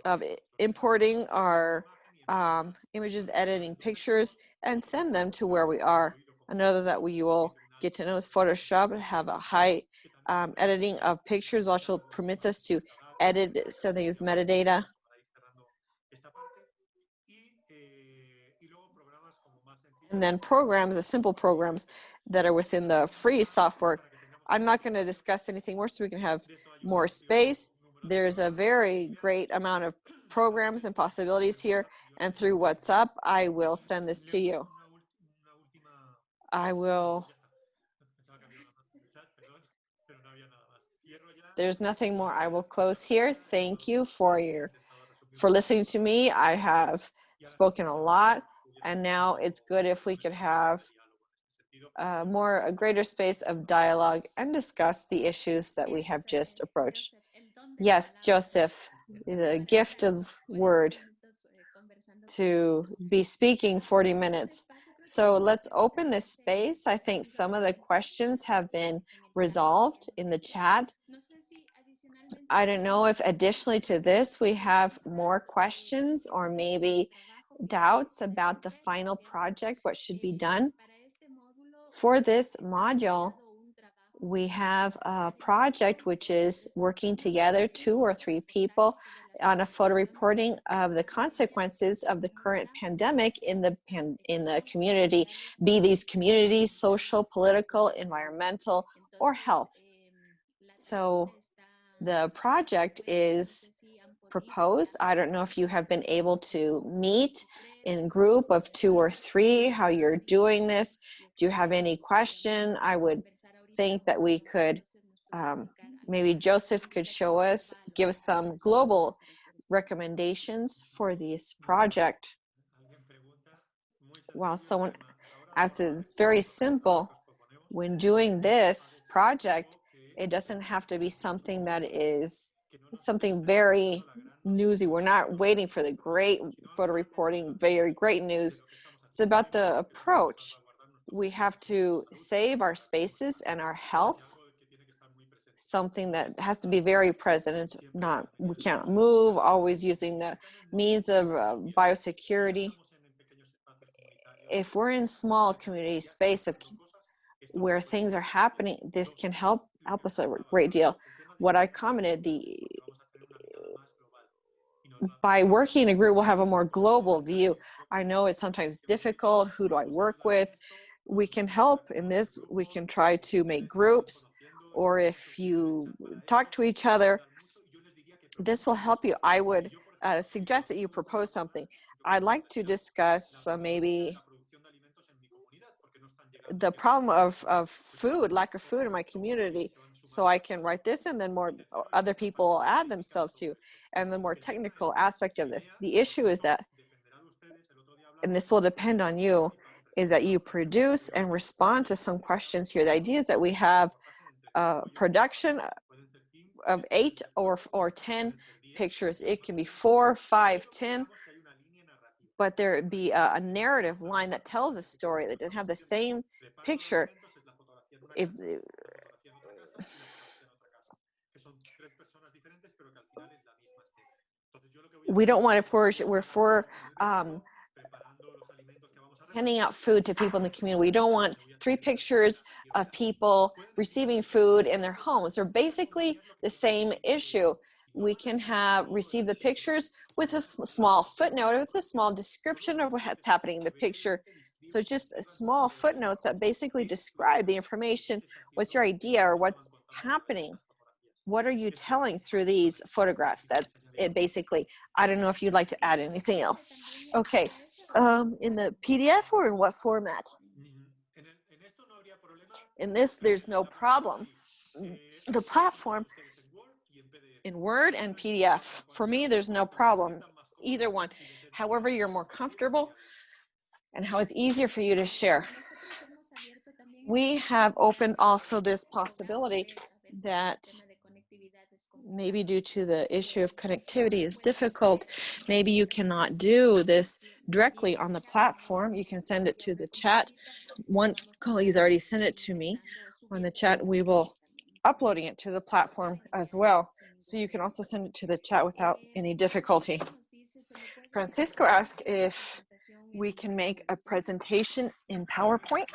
of importing our images, editing pictures, and send them to where we are. Another that we will get to know is Photoshop, have a high editing of pictures, also permits us to edit something as metadata. And then programs, the simple programs that are within the free software. I'm not going to discuss anything more so we can have more space. There's a very great amount of programs and possibilities here. And through WhatsApp, I will send this to you. I will there's nothing more. I will close here. Thank you for listening to me. I have spoken a lot, and now it's good if we could have a greater space of dialogue and discuss the issues that we have just approached. Yes, Joseph, the gift of word to be speaking 40 minutes. So let's open this space. I think some of the questions have been resolved in the chat. I don't know if additionally to this, we have more questions or maybe doubts about the final project, what should be done. For this module, we have a project which is working together, 2 or 3 people, on a photo reporting of the consequences of the current pandemic in the community, be these communities, social, political, environmental, or health. So the project is proposed. I don't know if you have been able to meet in group of 2 or 3, how you're doing this. Do you have any question? I would think that we could, maybe Joseph could show us, give us some global recommendations for this project. Well, someone asks, it's very simple. When doing this project, it doesn't have to be something that is something very newsy. We're not waiting for the great photo reporting, very great news. It's about the approach. We have to save our spaces and our health, something that has to be very present. We can't move, always using the means of biosecurity. If we're in small community space where things are happening, this can help us a great deal. What I commented, by working in a group, we'll have a more global view. I know it's sometimes difficult. Who do I work with? We can help in this. We can try to make groups, or if you talk to each other, this will help you. I would suggest that you propose something. I'd like to discuss maybe the problem of food, lack of food in my community. So I can write this, and then more other people will add themselves to. And the more technical aspect of this, the issue is that, and this will depend on you, is that you produce and respond to some questions here. The idea is that we have production of 8 or 10 pictures. It can be 4, 5, 10, but there be a narrative line that tells a story that doesn't have the same picture. If we don't want, if we're handing out food to people in the community, we don't want 3 pictures of people receiving food in their homes. They're basically the same issue. We can receive the pictures with a small footnote, with a small description of what's happening in the picture. So just small footnotes that basically describe the information. What's your idea, or what's happening? What are you telling through these photographs? That's it basically. I don't know if you'd like to add anything else. Okay, in the PDF or in what format? In this, there's no problem. The platform in Word and PDF. For me, there's no problem. Either one. However you're more comfortable and how it's easier for you to share. We have opened also this possibility that maybe due to the issue of connectivity is difficult, maybe you cannot do this directly on the platform. You can send it to the chat. One colleague's already sent it to me on the chat. We will uploading it to the platform as well. So you can also send it to the chat without any difficulty. Francisco asked if we can make a presentation in PowerPoint.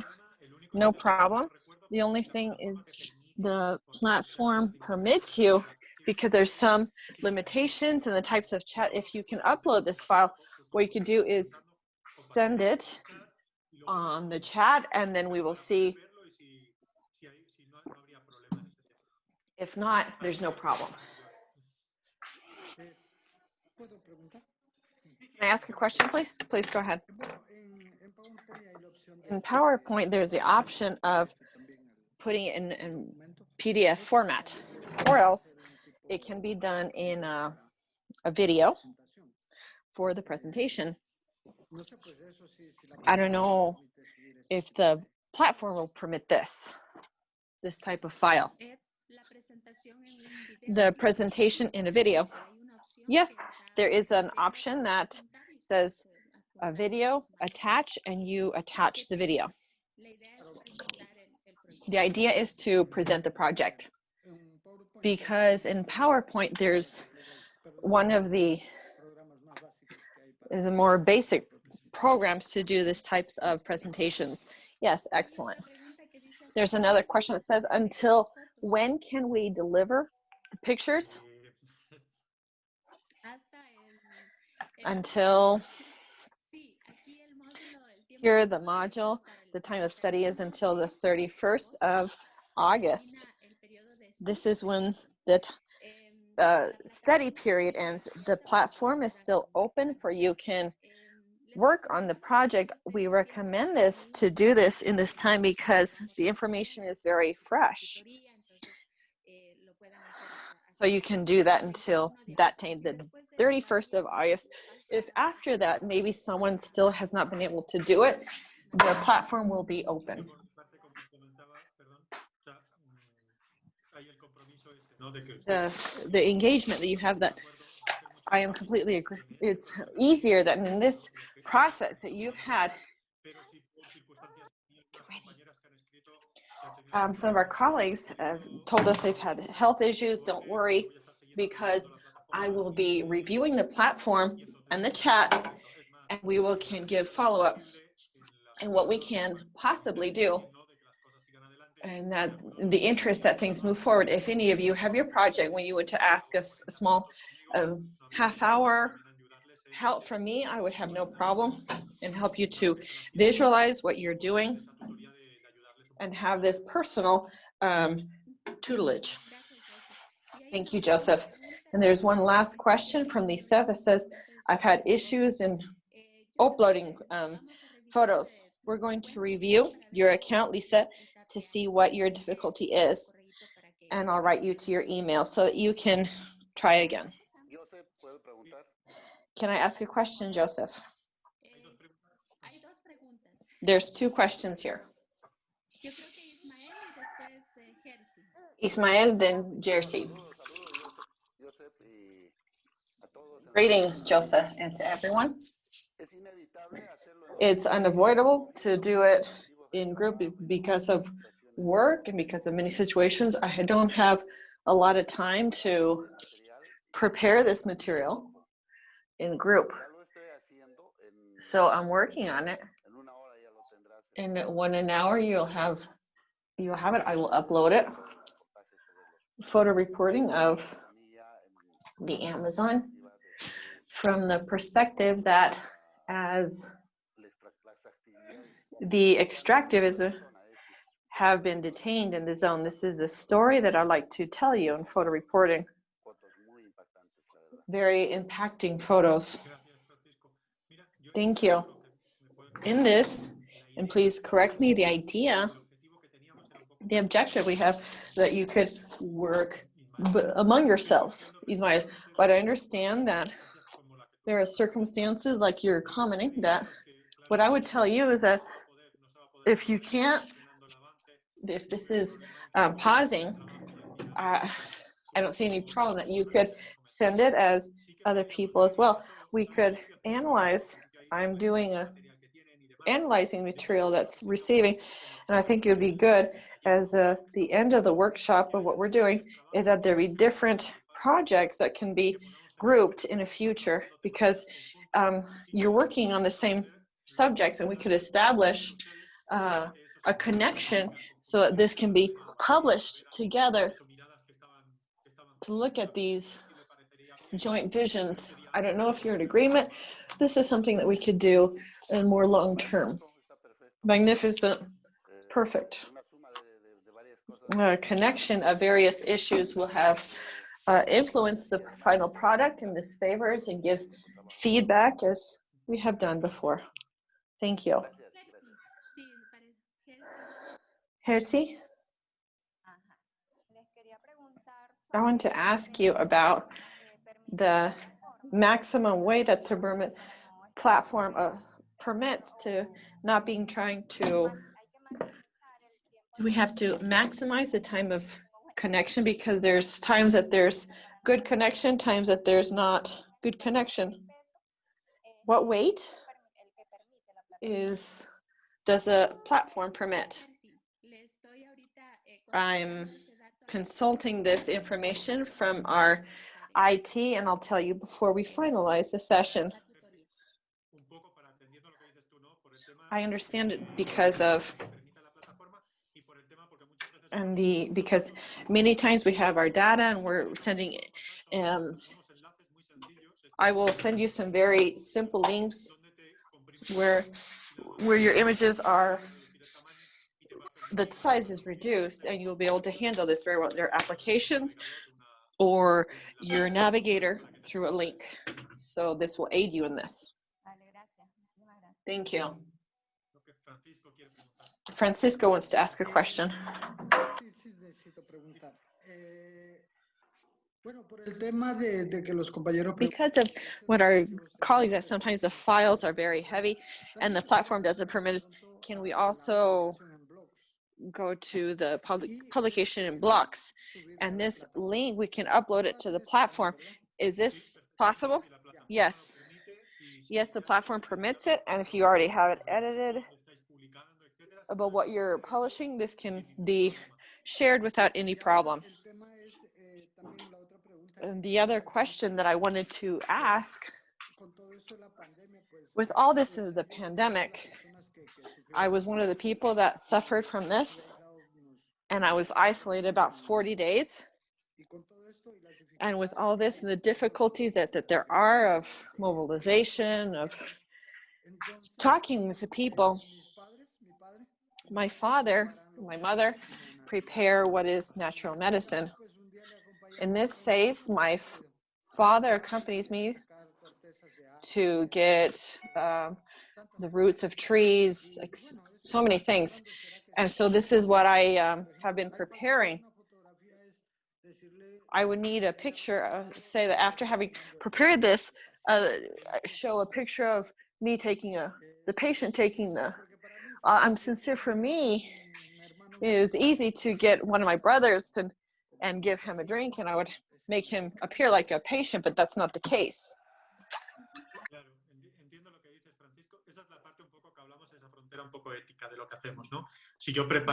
No problem. The only thing is the platform permits you, because there's some limitations in the types of chat. If you can upload this file, what you can do is send it on the chat, and then we will see. If not, there's no problem. Can I ask a question, please? Please go ahead. In PowerPoint, there's the option of putting it in PDF format. or else it can be done in a video for the presentation. I don't know if the platform will permit this type of file. The presentation in a video. Yes, there is an option that says a video, attach, and you attach the video. The idea is to present the project, because in PowerPoint there's one of the is a more basic programs to do this types of presentations. Yes, excellent. There's another question that says, until when can we deliver the pictures? Until, here the module, the time of study is until the 31st of August. This is when the study period ends. The platform is still open for you can work on the project. We recommend this to do this in this time because the information is very fresh. So you can do that until that time, the 31st of August. If after that, maybe someone still has not been able to do it, the platform will be open. The engagement that you have, that I am completely agree. It's easier than in this process that you've had. Some of our colleagues have told us they've had health issues. Don't worry, because I will be reviewing the platform and the chat, and we can give follow-up and what we can possibly do, and that the interest that things move forward. If any of you have your project, when you were to ask us a small half-hour help from me, I would have no problem and help you to visualize what you're doing and have this personal tutelage. Thank you, Joseph. And there's one last question from Lisa that says, I've had issues in uploading photos. We're going to review your account, Lisa, to see what your difficulty is. And I'll write you to your email so that you can try again. Can I ask a question, Joseph? There's two questions here. Ismael, then Jersey. Greetings, Joseph, and to everyone. It's unavoidable to do it in group because of work and because of many situations. I don't have a lot of time to prepare this material in group. So I'm working on it. And in an hour you'll have it. I will upload it. Photo reporting of the Amazon from the perspective that as the extractivism have been detained in the zone. This is a story that I like to tell you in photo reporting. Very impacting photos. Thank you. In this, and please correct me, the idea, the objective we have that you could work among yourselves, Ismael, but I understand that there are circumstances like you're commenting that what I would tell you is that if you can't, if this is pausing, I don't see any problem that you could send it as other people as well. We could analyze. I'm doing analyzing material that's receiving, and I think it would be good as the end of the workshop of what we're doing is that there be different projects that can be grouped in the future, because you're working on the same subjects, and we could establish a connection so that this can be published together to look at these joint visions. I don't know if you're in agreement. This is something that we could do in more long term. Magnificent. It's perfect. A connection of various issues will have influenced the final product, and this favors and gives feedback as we have done before. Thank you. Les Herzi? quería preguntar I want to ask you about the maximum way that the platform permits to not being trying to, do we have to maximize the time of connection? Because there's times that there's good connection, times that there's not good connection. What weight does a platform permit? I'm consulting this information from our IT, and I'll tell you before we finalize the session. I understand it because many times we have our data and we're sending I will send you some very simple links where your images are, the size is reduced, and you'll be able to handle this very well in your applications or your navigator through a link. So this will aid you in this. Thank you. Francisco wants to ask a question. Because of what our colleagues, that sometimes the files are very heavy and the platform doesn't permit us, can we also go to the publication in blocks? And this link, we can upload it to the platform. Is this possible? Yes. Yes, the platform permits it. And if you already have it edited about what you're publishing, this can be shared without any problem. And the other question that I wanted to ask, with all this of the pandemic, I was one of the people that suffered from this, and I was isolated about 40 days. And with all this and the difficulties that there are of mobilization, of talking with the people, my father, my mother prepare what is natural medicine. In this case, my father accompanies me to get the roots of trees, like so many things. And so this is what I have been preparing. I would need a picture, say that after having prepared this, show a picture of me taking the patient taking I'm sincere, for me, it was easy to get one of my brothers and give him a drink, and I would make him appear like a patient, but that's not the case.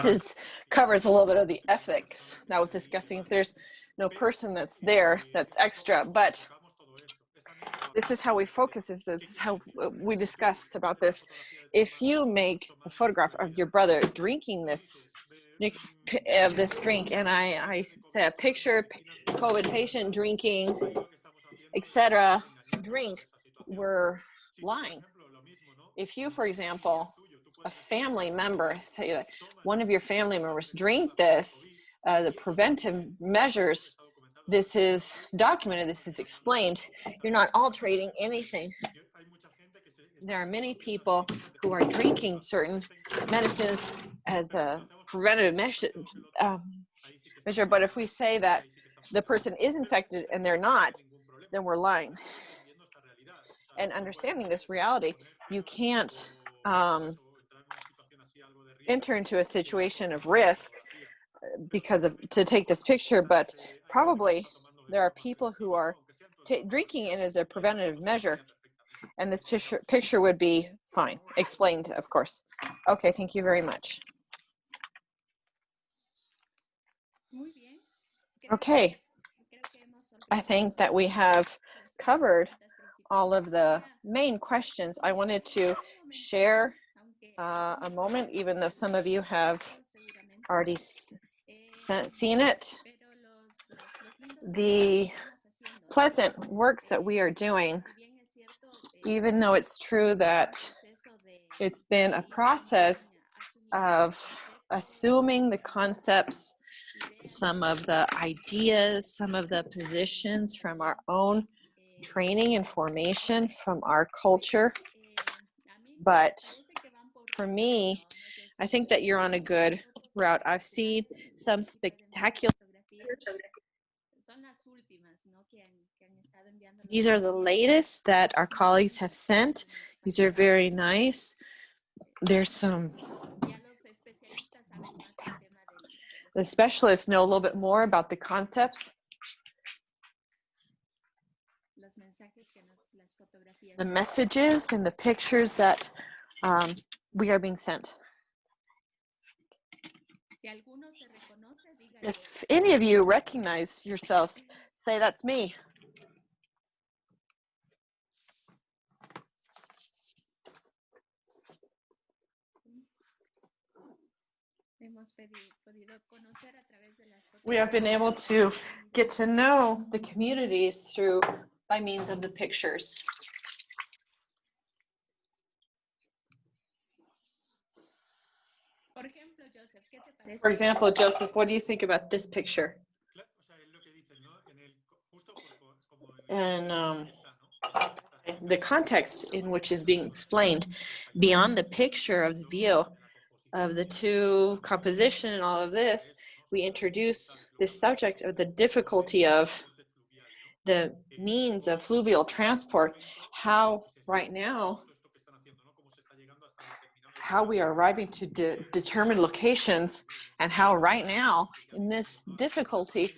This covers a little bit of the ethics that I was discussing. If there's no person that's there, that's extra, but this is how we focus. This is how we discussed about this. If you make a photograph of your brother drinking this drink, and I say a picture, COVID patient drinking, etc., drink, we're lying. If you, for example, a family member, say that one of your family members drink this, the preventive measures, this is documented, this is explained. You're not altering anything. There are many people who are drinking certain medicines as a preventative measure, but if we say that the person is infected and they're not, then we're lying. And understanding this reality, you can't enter into a situation of risk to take this picture, but probably there are people who are drinking it as a preventative measure, and this picture would be fine, explained, of course. Okay, thank you very much. Okay, I think that we have covered all of the main questions. I wanted to share a moment, even though some of you have already seen it. The pleasant works that we are doing, even though it's true that it's been a process of assuming the concepts, some of the ideas, some of the positions from our own training and formation, from our culture. But for me, I think that you're on a good route. I've seen some spectacular pictures These are the latest that our colleagues have sent. These are very nice. There's some, the specialists know a little bit more about the concepts, the messages, and the pictures that we are being sent. If any of you recognize yourselves, say that's me. We have been able to get to know the communities by means of the pictures. For example, Joseph, what do you think about this picture? And the context in which is being explained beyond the picture of the view of the two composition and all of this, we introduce this subject of the difficulty of the means of fluvial transport, how right now, how we are arriving to determine locations, and how right now in this difficulty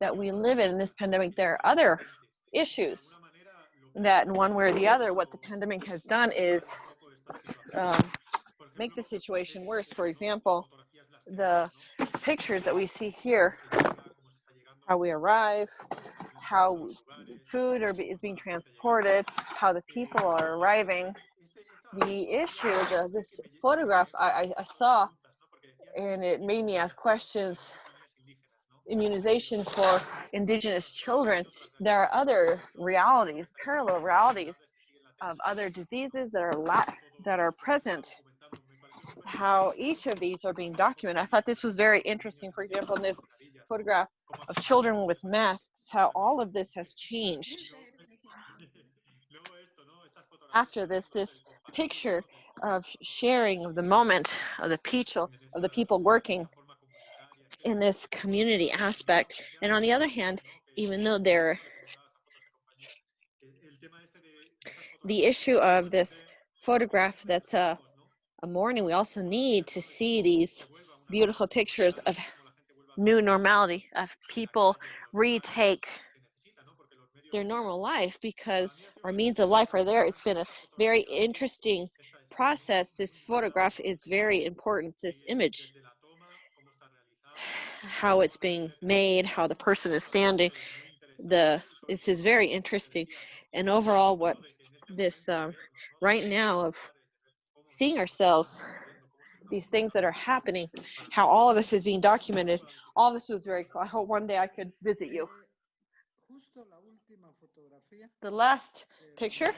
that we live in this pandemic, there are other issues that in one way or the other, what the pandemic has done is make the situation worse. For example, the pictures that we see here, how we arrive, how food is being transported, how the people are arriving. The issue, this photograph I saw, and it made me ask questions. Immunization for indigenous children. There are other realities, parallel realities of other diseases that are present. How each of these are being documented. I thought this was very interesting. For example, in this photograph of children with masks, how all of this has changed. After this picture of sharing of the moment of the people working in this community aspect. And on the other hand, even though the issue of this photograph that's a morning, we also need to see these beautiful pictures of new normality, of people retake their normal life because our means of life are there. It's been a very interesting process. This photograph is very important, this image. How it's being made, how the person is standing. This is very interesting. And overall, what this right now of seeing ourselves, these things that are happening, how all of this is being documented, all this was very cool. I hope one day I could visit you. The last picture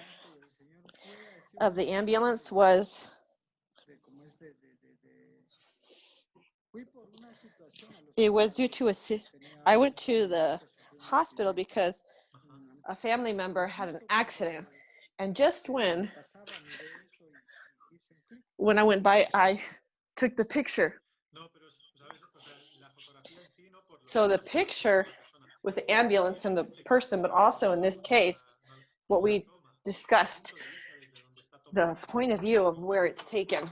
of the ambulance was due to I went to the hospital because a family member had an accident, and just when I went by, I took the picture. So the picture with the ambulance and the person, but also in this case, what we discussed, the point of view of where it's taken.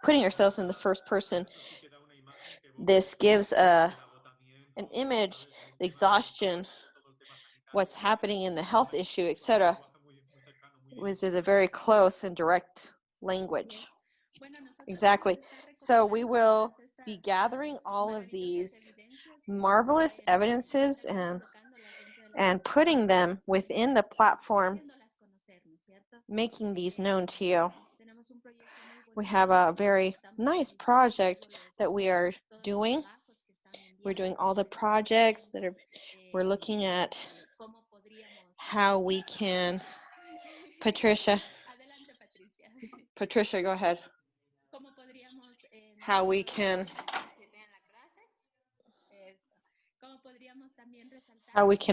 Putting ourselves in the first person, this gives an image, the exhaustion, what's happening in the health issue, etc., which is a very close and direct language. Exactly. So we will be gathering all of these marvelous evidences and putting them within the platform, making these known to you. We have a very nice project that we are doing. We're doing all the projects that we're looking at how we can, Patricia, go ahead. How we can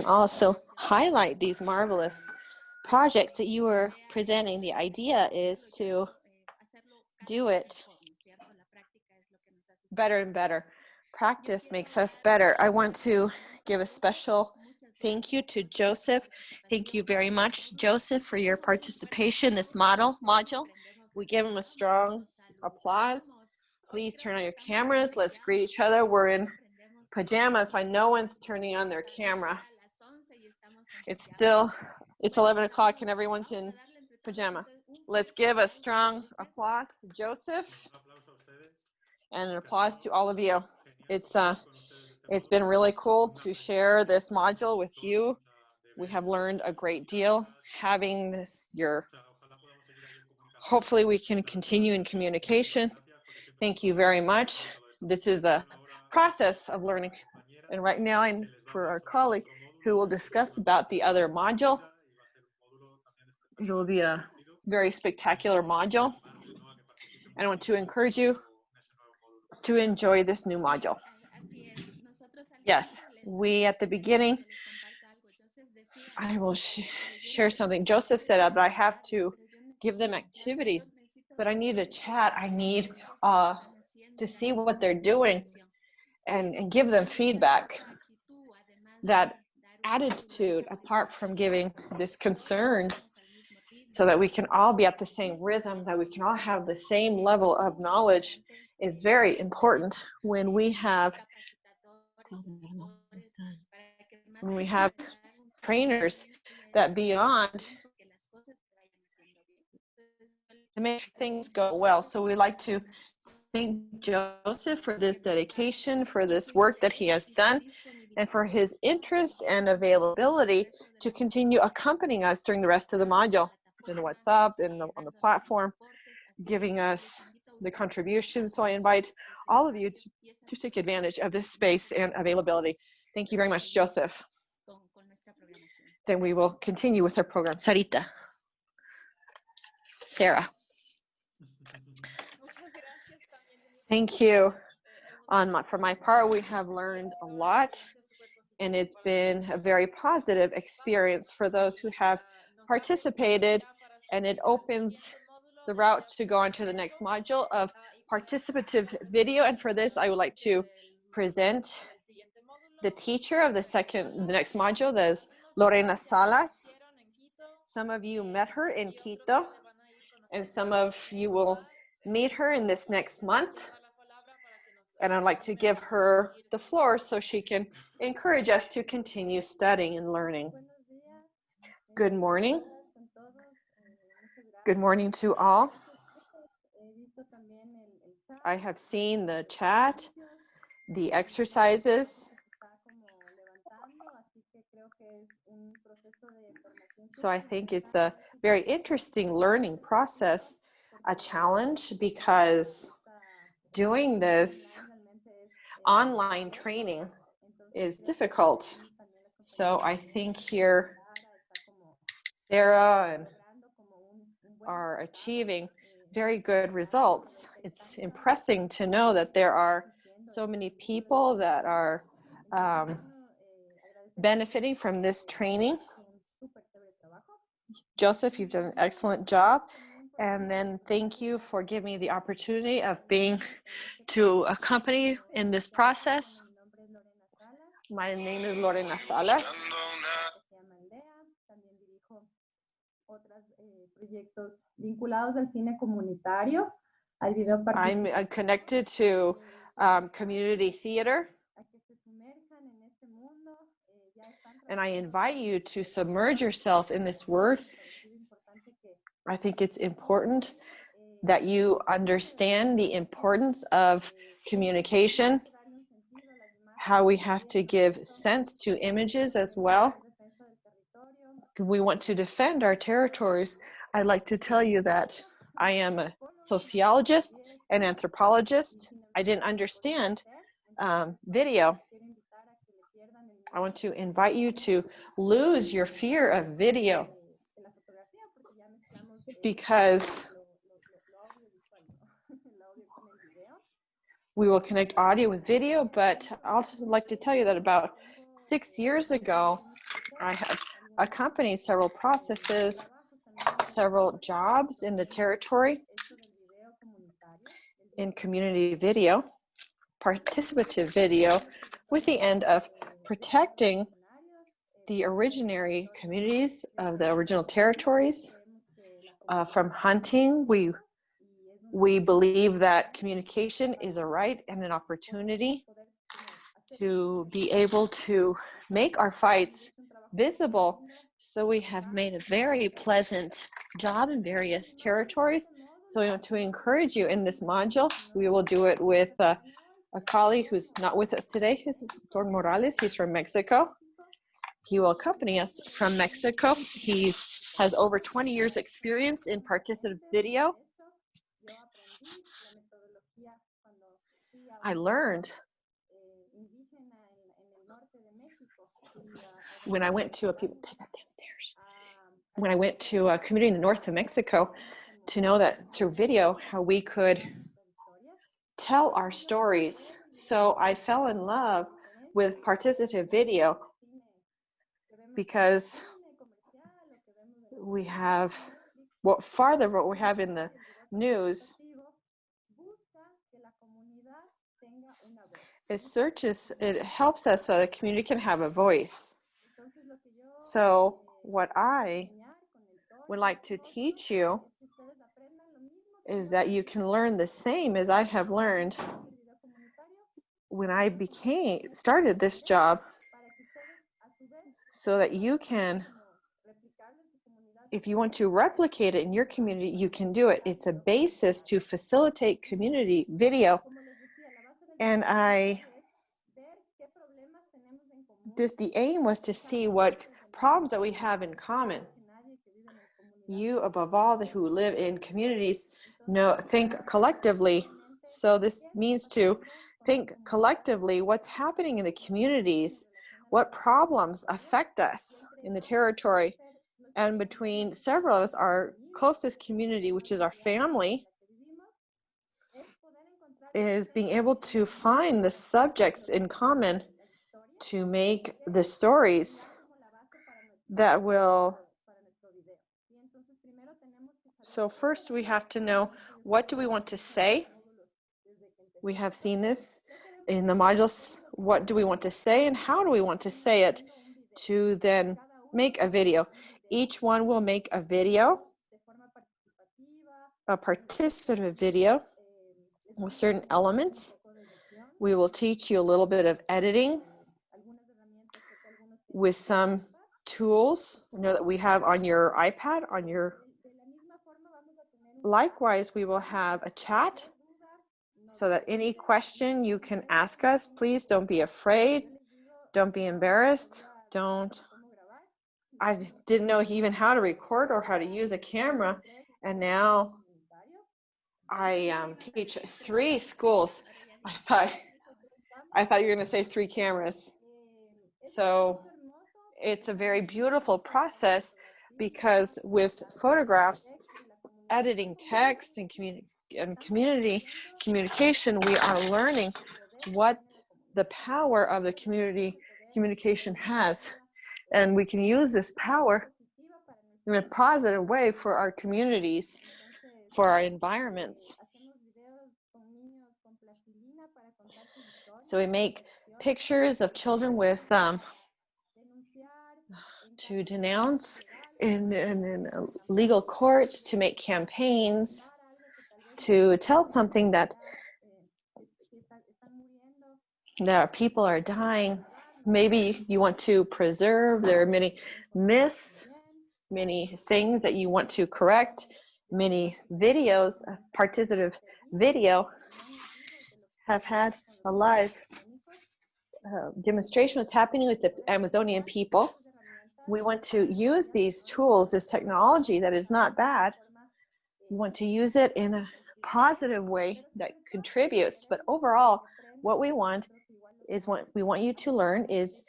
also highlight these marvelous projects that you were presenting. The idea is to do it better and better. Practice makes us better. I want to give a special thank you to Joseph. Thank you very much, Joseph, for your participation in this module. We give him a strong applause. Please turn on your cameras. Let's greet each other. We're in pajamas, why no one's turning on their camera. It's 11 o'clock and everyone's in pajama. Let's give a strong applause to Joseph and an applause to all of you. It's been really cool to share this module with you. We have learned a great deal having this, hopefully we can continue in communication. Thank you very much. This is a process of learning. And right now, for our colleague who will discuss about the other module, it will be a very spectacular module. And I want to encourage you to enjoy this new module. Yes, we at the beginning, I will share something. Joseph said, but I have to give them activities, but I need a chat. I need to see what they're doing and give them feedback. That attitude, apart from giving this concern, so that we can all be at the same rhythm, that we can all have the same level of knowledge, is very important when we have trainers that beyond to make things go well. So we like to thank Joseph for this dedication, for this work that he has done, and for his interest and availability to continue accompanying us during the rest of the module in WhatsApp and on the platform, giving us the contribution. So I invite all of you to take advantage of this space and availability. Thank you very much, Joseph. Then we will continue with our program. Sarita. Sarah. Thank you. For my part, we have learned a lot, and it's been a very positive experience for those who have participated, and it opens the route to go on to the next module of participative video. And for this, I would like to present the teacher of the next module. That is Lorena Salas. Some of you met her in Quito, and some of you will meet her in this next month. And I'd like to give her the floor so she can encourage us to continue studying and learning. Good morning. Good morning to all. I have seen the chat, the exercises. So I think it's a very interesting learning process, a challenge, because doing this online training is difficult. So I think here Sarah and are achieving very good results. It's impressive to know that there are so many people that are benefiting from this training. Joseph, you've done an excellent job. And then thank you for giving me the opportunity of to accompany in this process. My name is Lorena Salas. I'm connected to community theater. And I invite you to submerge yourself in this word. I think it's important that you understand the importance of communication, how we have to give sense to images as well. We want to defend our territories. I'd like to tell you that I am a sociologist and anthropologist. I didn't understand video. I want to invite you to lose your fear of video, because we will connect audio with video, but I'd also like to tell you that about 6 years ago, I have accompanied several processes, several jobs in the territory in community video, participative video, with the end of protecting the originary communities of the original territories. From hunting, we believe that communication is a right and an opportunity to be able to make our fights visible. So we have made a very pleasant job in various territories. So we want to encourage you in this module. We will do it with a colleague who's not with us today. He's Don Morales. He's from Mexico. He will accompany us from Mexico. He has over 20 years experience in participative video. I learned when I went to when I went to a community in the north of Mexico, to know that through video, how we could tell our stories. So I fell in love with participative video because we have, what we have in the news, it helps us so the community can have a voice. So what I would like to teach you is that you can learn the same as I have learned when I started this job, so that you can, if you want to replicate it in your community, you can do it. It's a basis to facilitate community video. And the aim was to see what problems that we have in common. You, above all, who live in communities, think collectively. So this means to think collectively what's happening in the communities, what problems affect us in the territory. And between several of us, our closest community, which is our family, is being able to find the subjects in common to make the stories that will. So first we have to know, what do we want to say? We have seen this in the modules. What do we want to say and how do we want to say it to then make a video? Each one will make a video, a participative video with certain elements. We will teach you a little bit of editing with some tools that we have on your iPad, Likewise, we will have a chat so that any question you can ask us. Please don't be afraid. Don't be embarrassed. I didn't know even how to record or how to use a camera. And now I teach 3 schools. I thought you were going to say 3 cameras. So it's a very beautiful process, because with photographs, editing text and community communication, we are learning what the power of the community communication has. And we can use this power in a positive way for our communities, for our environments. So we make pictures of children with to denounce in legal courts, to make campaigns, to tell something that people are dying. Maybe you want to preserve. There are many myths, many things that you want to correct. Many videos, participative video, have had a live demonstration was happening with the Amazonian people. We want to use these tools, this technology that is not bad. We want to use it in a positive way that contributes. But overall, what we want is, what we want you to learn is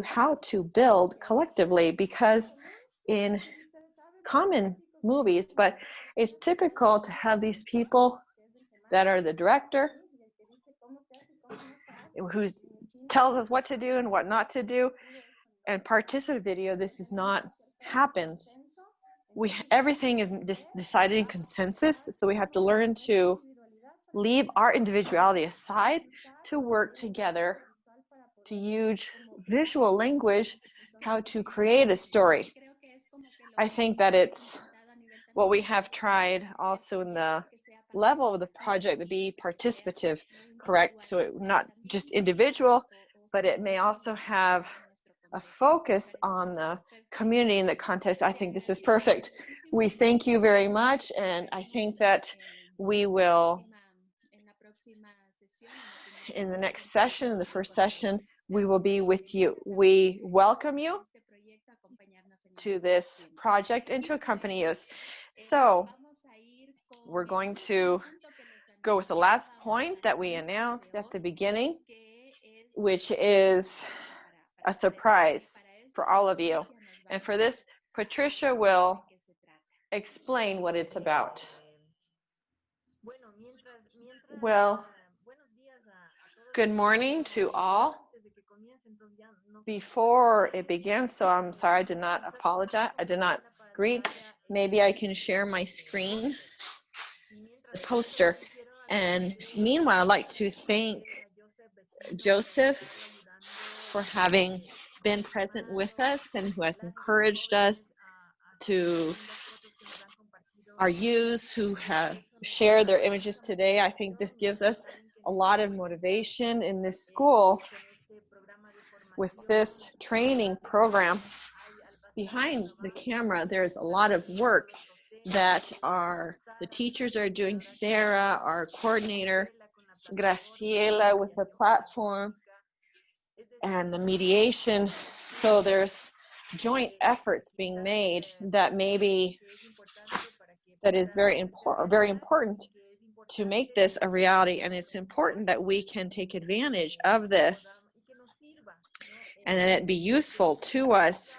how to build collectively, because in common movies, but it's typical to have these people that are the director, who tells us what to do and what not to do. And participative video, this is not happens. Everything is decided in consensus, so we have to learn to leave our individuality aside, to work together, to use visual language how to create a story. I think that it's what we have tried also in the level of the project to be participative, correct? So it, not just individual, but it may also have a focus on the community in the context. I think this is perfect. We thank you very much, and I think that we will, in the next session, in the first session, we will be with you. We welcome you to this project and to accompany us. So we're going to go with the last point that we announced at the beginning, which is a surprise for all of you. And for this, Patricia will explain what it's about. Well, good morning to all. Before it begins, so I'm sorry, I did not apologize. I did not greet. Maybe I can share my screen, the poster. And meanwhile, I'd like to thank Joseph for having been present with us and who has encouraged us, to our youths who have shared their images today. I think this gives us a lot of motivation in this school with this training program. Behind the camera, there's a lot of work that the teachers are doing. Sarah, our coordinator, Graciela with the platform and the mediation. So there's joint efforts being made that is very important to make this a reality. And it's important that we can take advantage of this and that it be useful to us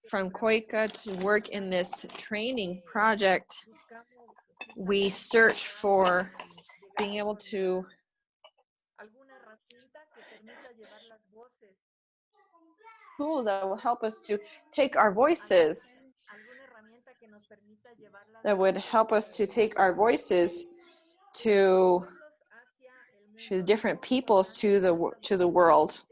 from COICA to work in this training project. We search for being able to tools that will help us to take our voices, that would help us to take our voices to different peoples, to the world.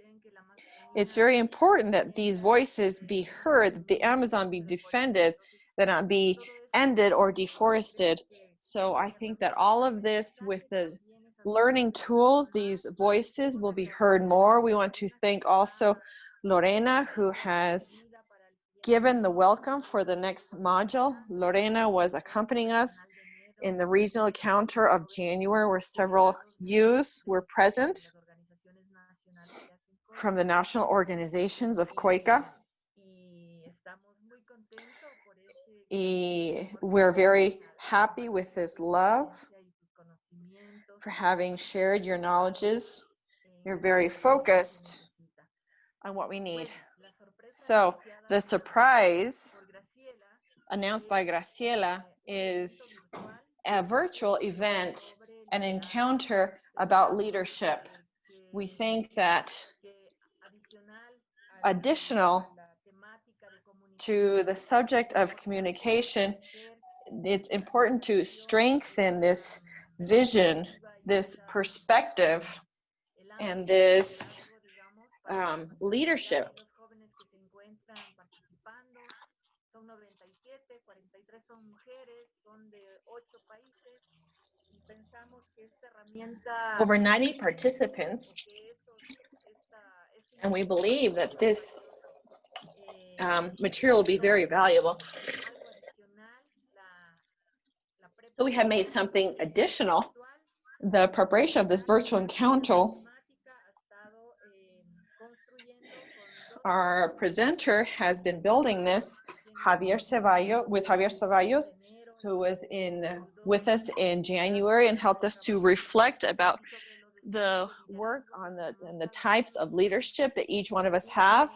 It's very important that these voices be heard, that the Amazon be defended, that not be ended or deforested. So I think that all of this with the learning tools, these voices will be heard more. We want to thank also Lorena, who has given the welcome for the next module. Lorena was accompanying us in the regional encounter of January, where several youths were present from the national organizations of COICA. We're very happy with this love, for having shared your knowledges. You're very focused on what we need. So the surprise announced by Graciela is a virtual event, an encounter about leadership. We think that additional to the subject of communication, it's important to strengthen this vision, this perspective, and this leadership. Over 90 participants, and we believe that this material will be very valuable. So we have made something additional. The preparation of this virtual encounter, our presenter has been building this, Javier Ceballos, who was with us in January and helped us to reflect about the work on the types of leadership that each one of us have.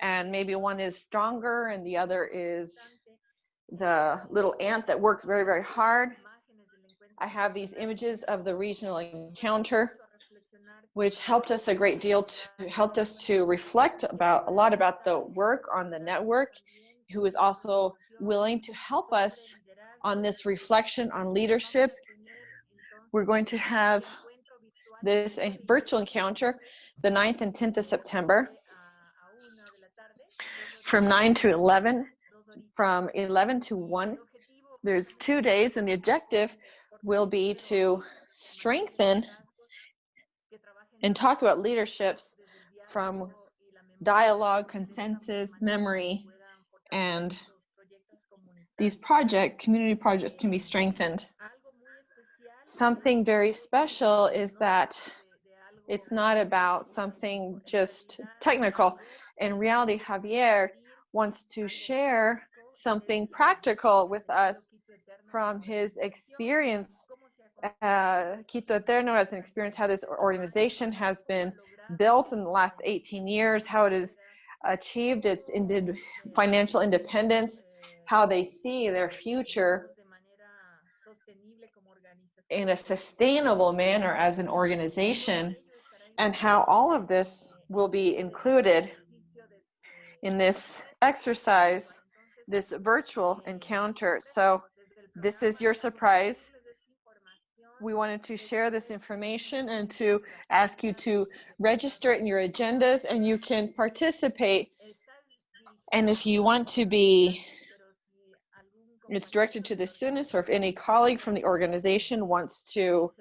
And maybe one is stronger and the other is the little ant that works very, very hard. I have these images of the regional encounter, which helped us a great deal, helped us to reflect a lot about the work on the network, who was also willing to help us on this reflection on leadership. We're going to have this virtual encounter the 9th and 10th of September. from 9 to 11, from 11 to 1. There's 2 days, and the objective will be to strengthen and talk about leaderships from dialogue, consensus, memory, and these community projects can be strengthened. Something very special is that it's not about something just technical. In reality, Javier wants to share something practical with us from his experience. Quito Eterno as an experience, how this organization has been built in the last 18 years, how it has achieved its financial independence, how they see their future in a sustainable manner as an organization, and how all of this will be included in this exercise, this virtual encounter. So this is your surprise. We wanted to share this information and to ask you to register it in your agendas, and you can participate. And if you want to be, it's directed to the students, or if any colleague from the organization wants to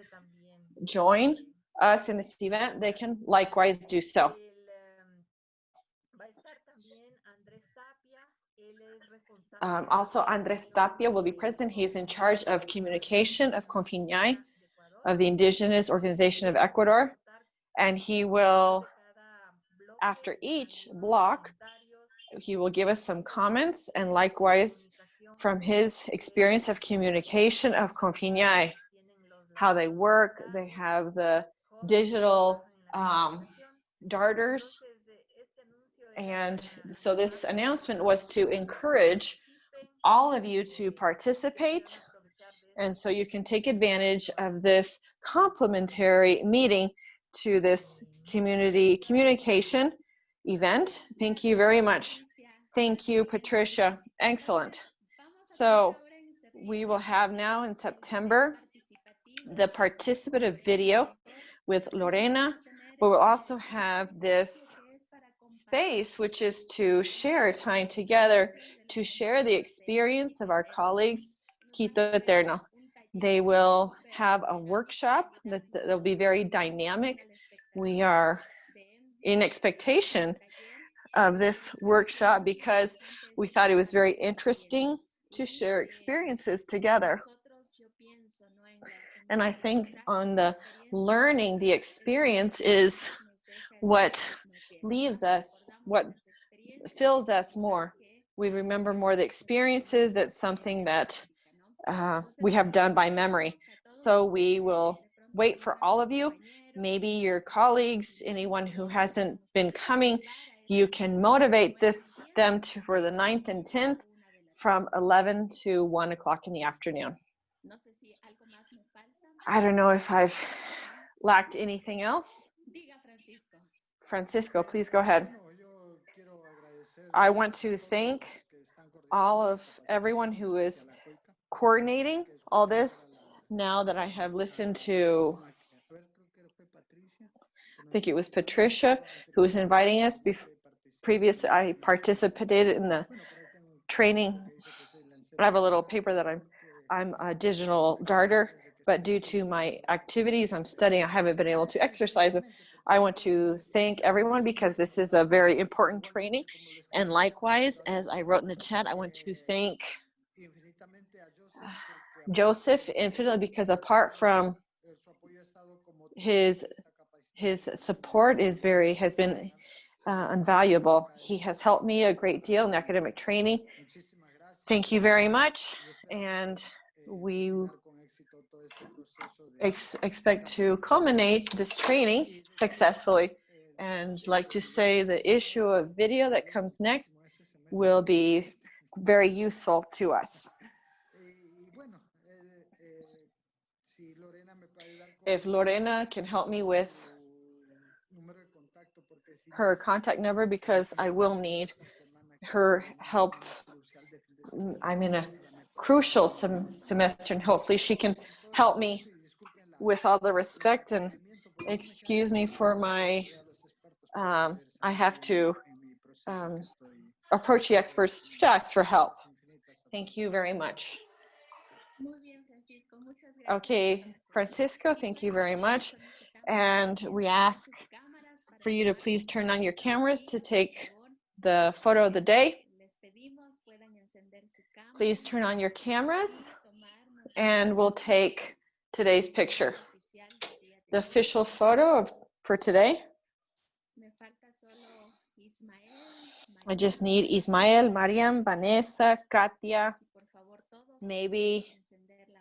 join us in this event, they can likewise do so. Also, Andres Tapia will be present. He's in charge of communication of CONFINAE, of the Indigenous Organization of Ecuador, and he will, after each block, he will give us some comments, and likewise from his experience of communication of CONFINAE, how they work. They have the digital darters, and so this announcement was to encourage all of you to participate, and so you can take advantage of this complimentary meeting to this community communication event. Thank you very much. Thank you, Patricia. Excellent. So we will have now in September the participative video with Lorena, but we'll also have this space, which is to share time together, to share the experience of our colleagues, Quito Eterno. They will have a workshop that'll be very dynamic. We are in expectation of this workshop because we thought it was very interesting to share experiences together. And I think on the learning, the experience is what leaves us, what fills us more. We remember more the experiences. That's something that we have done by memory. So we will wait for all of you, maybe your colleagues, anyone who hasn't been coming. You can motivate them for the 9th and 10th from 11 to 1 o'clock in the afternoon. I don't know if I've lacked anything else. Francisco, please go ahead. I want to thank everyone who is coordinating all this. Now that I have listened to, I think it was Patricia who was inviting us. I participated in the training. I have a little paper that I'm a digital darter, but due to my activities, I'm studying, I haven't been able to exercise it. I want to thank everyone because this is a very important training. And likewise, as I wrote in the chat, I want to thank Joseph infinitely, because apart from his support has been invaluable. He has helped me a great deal in academic training. Thank you very much, and we expect to culminate this training successfully. And like to say, the issue of video that comes next will be very useful to us. If Lorena can help me with her contact number, because I will need her help. I'm in a crucial semester, and hopefully she can help me with all the respect. And excuse me for my, I have to approach the experts to ask for help. Thank you very much. Muy bien, Francisco. Muchas gracias. Okay, Francisco, thank you very much. And we ask for you to please turn on your cameras to take the photo of the day. Please turn on your cameras and we'll take today's picture. The official photo for today. I just need Ismael, Mariam, Vanessa, Katia. Maybe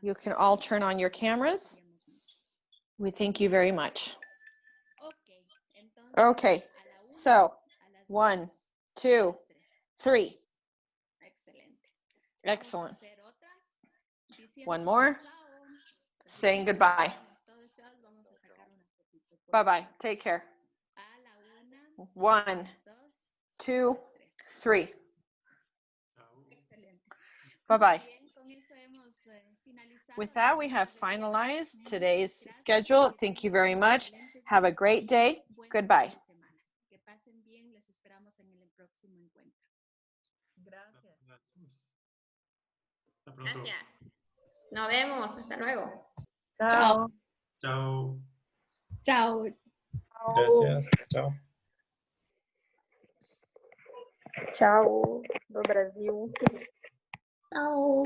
you can all turn on your cameras. We thank you very much. Okay, so 1, 2, 3. Excellent. One more. Saying goodbye. Bye-bye. Take care. 1, 2, 3. Bye-bye. With that, we have finalized today's schedule. Thank you very much. Have a great day. Goodbye. Gracias. Nos vemos. Hasta luego. Chao. Chao. Chao. Gracias. Chao. Tchau do Brasil. Chao.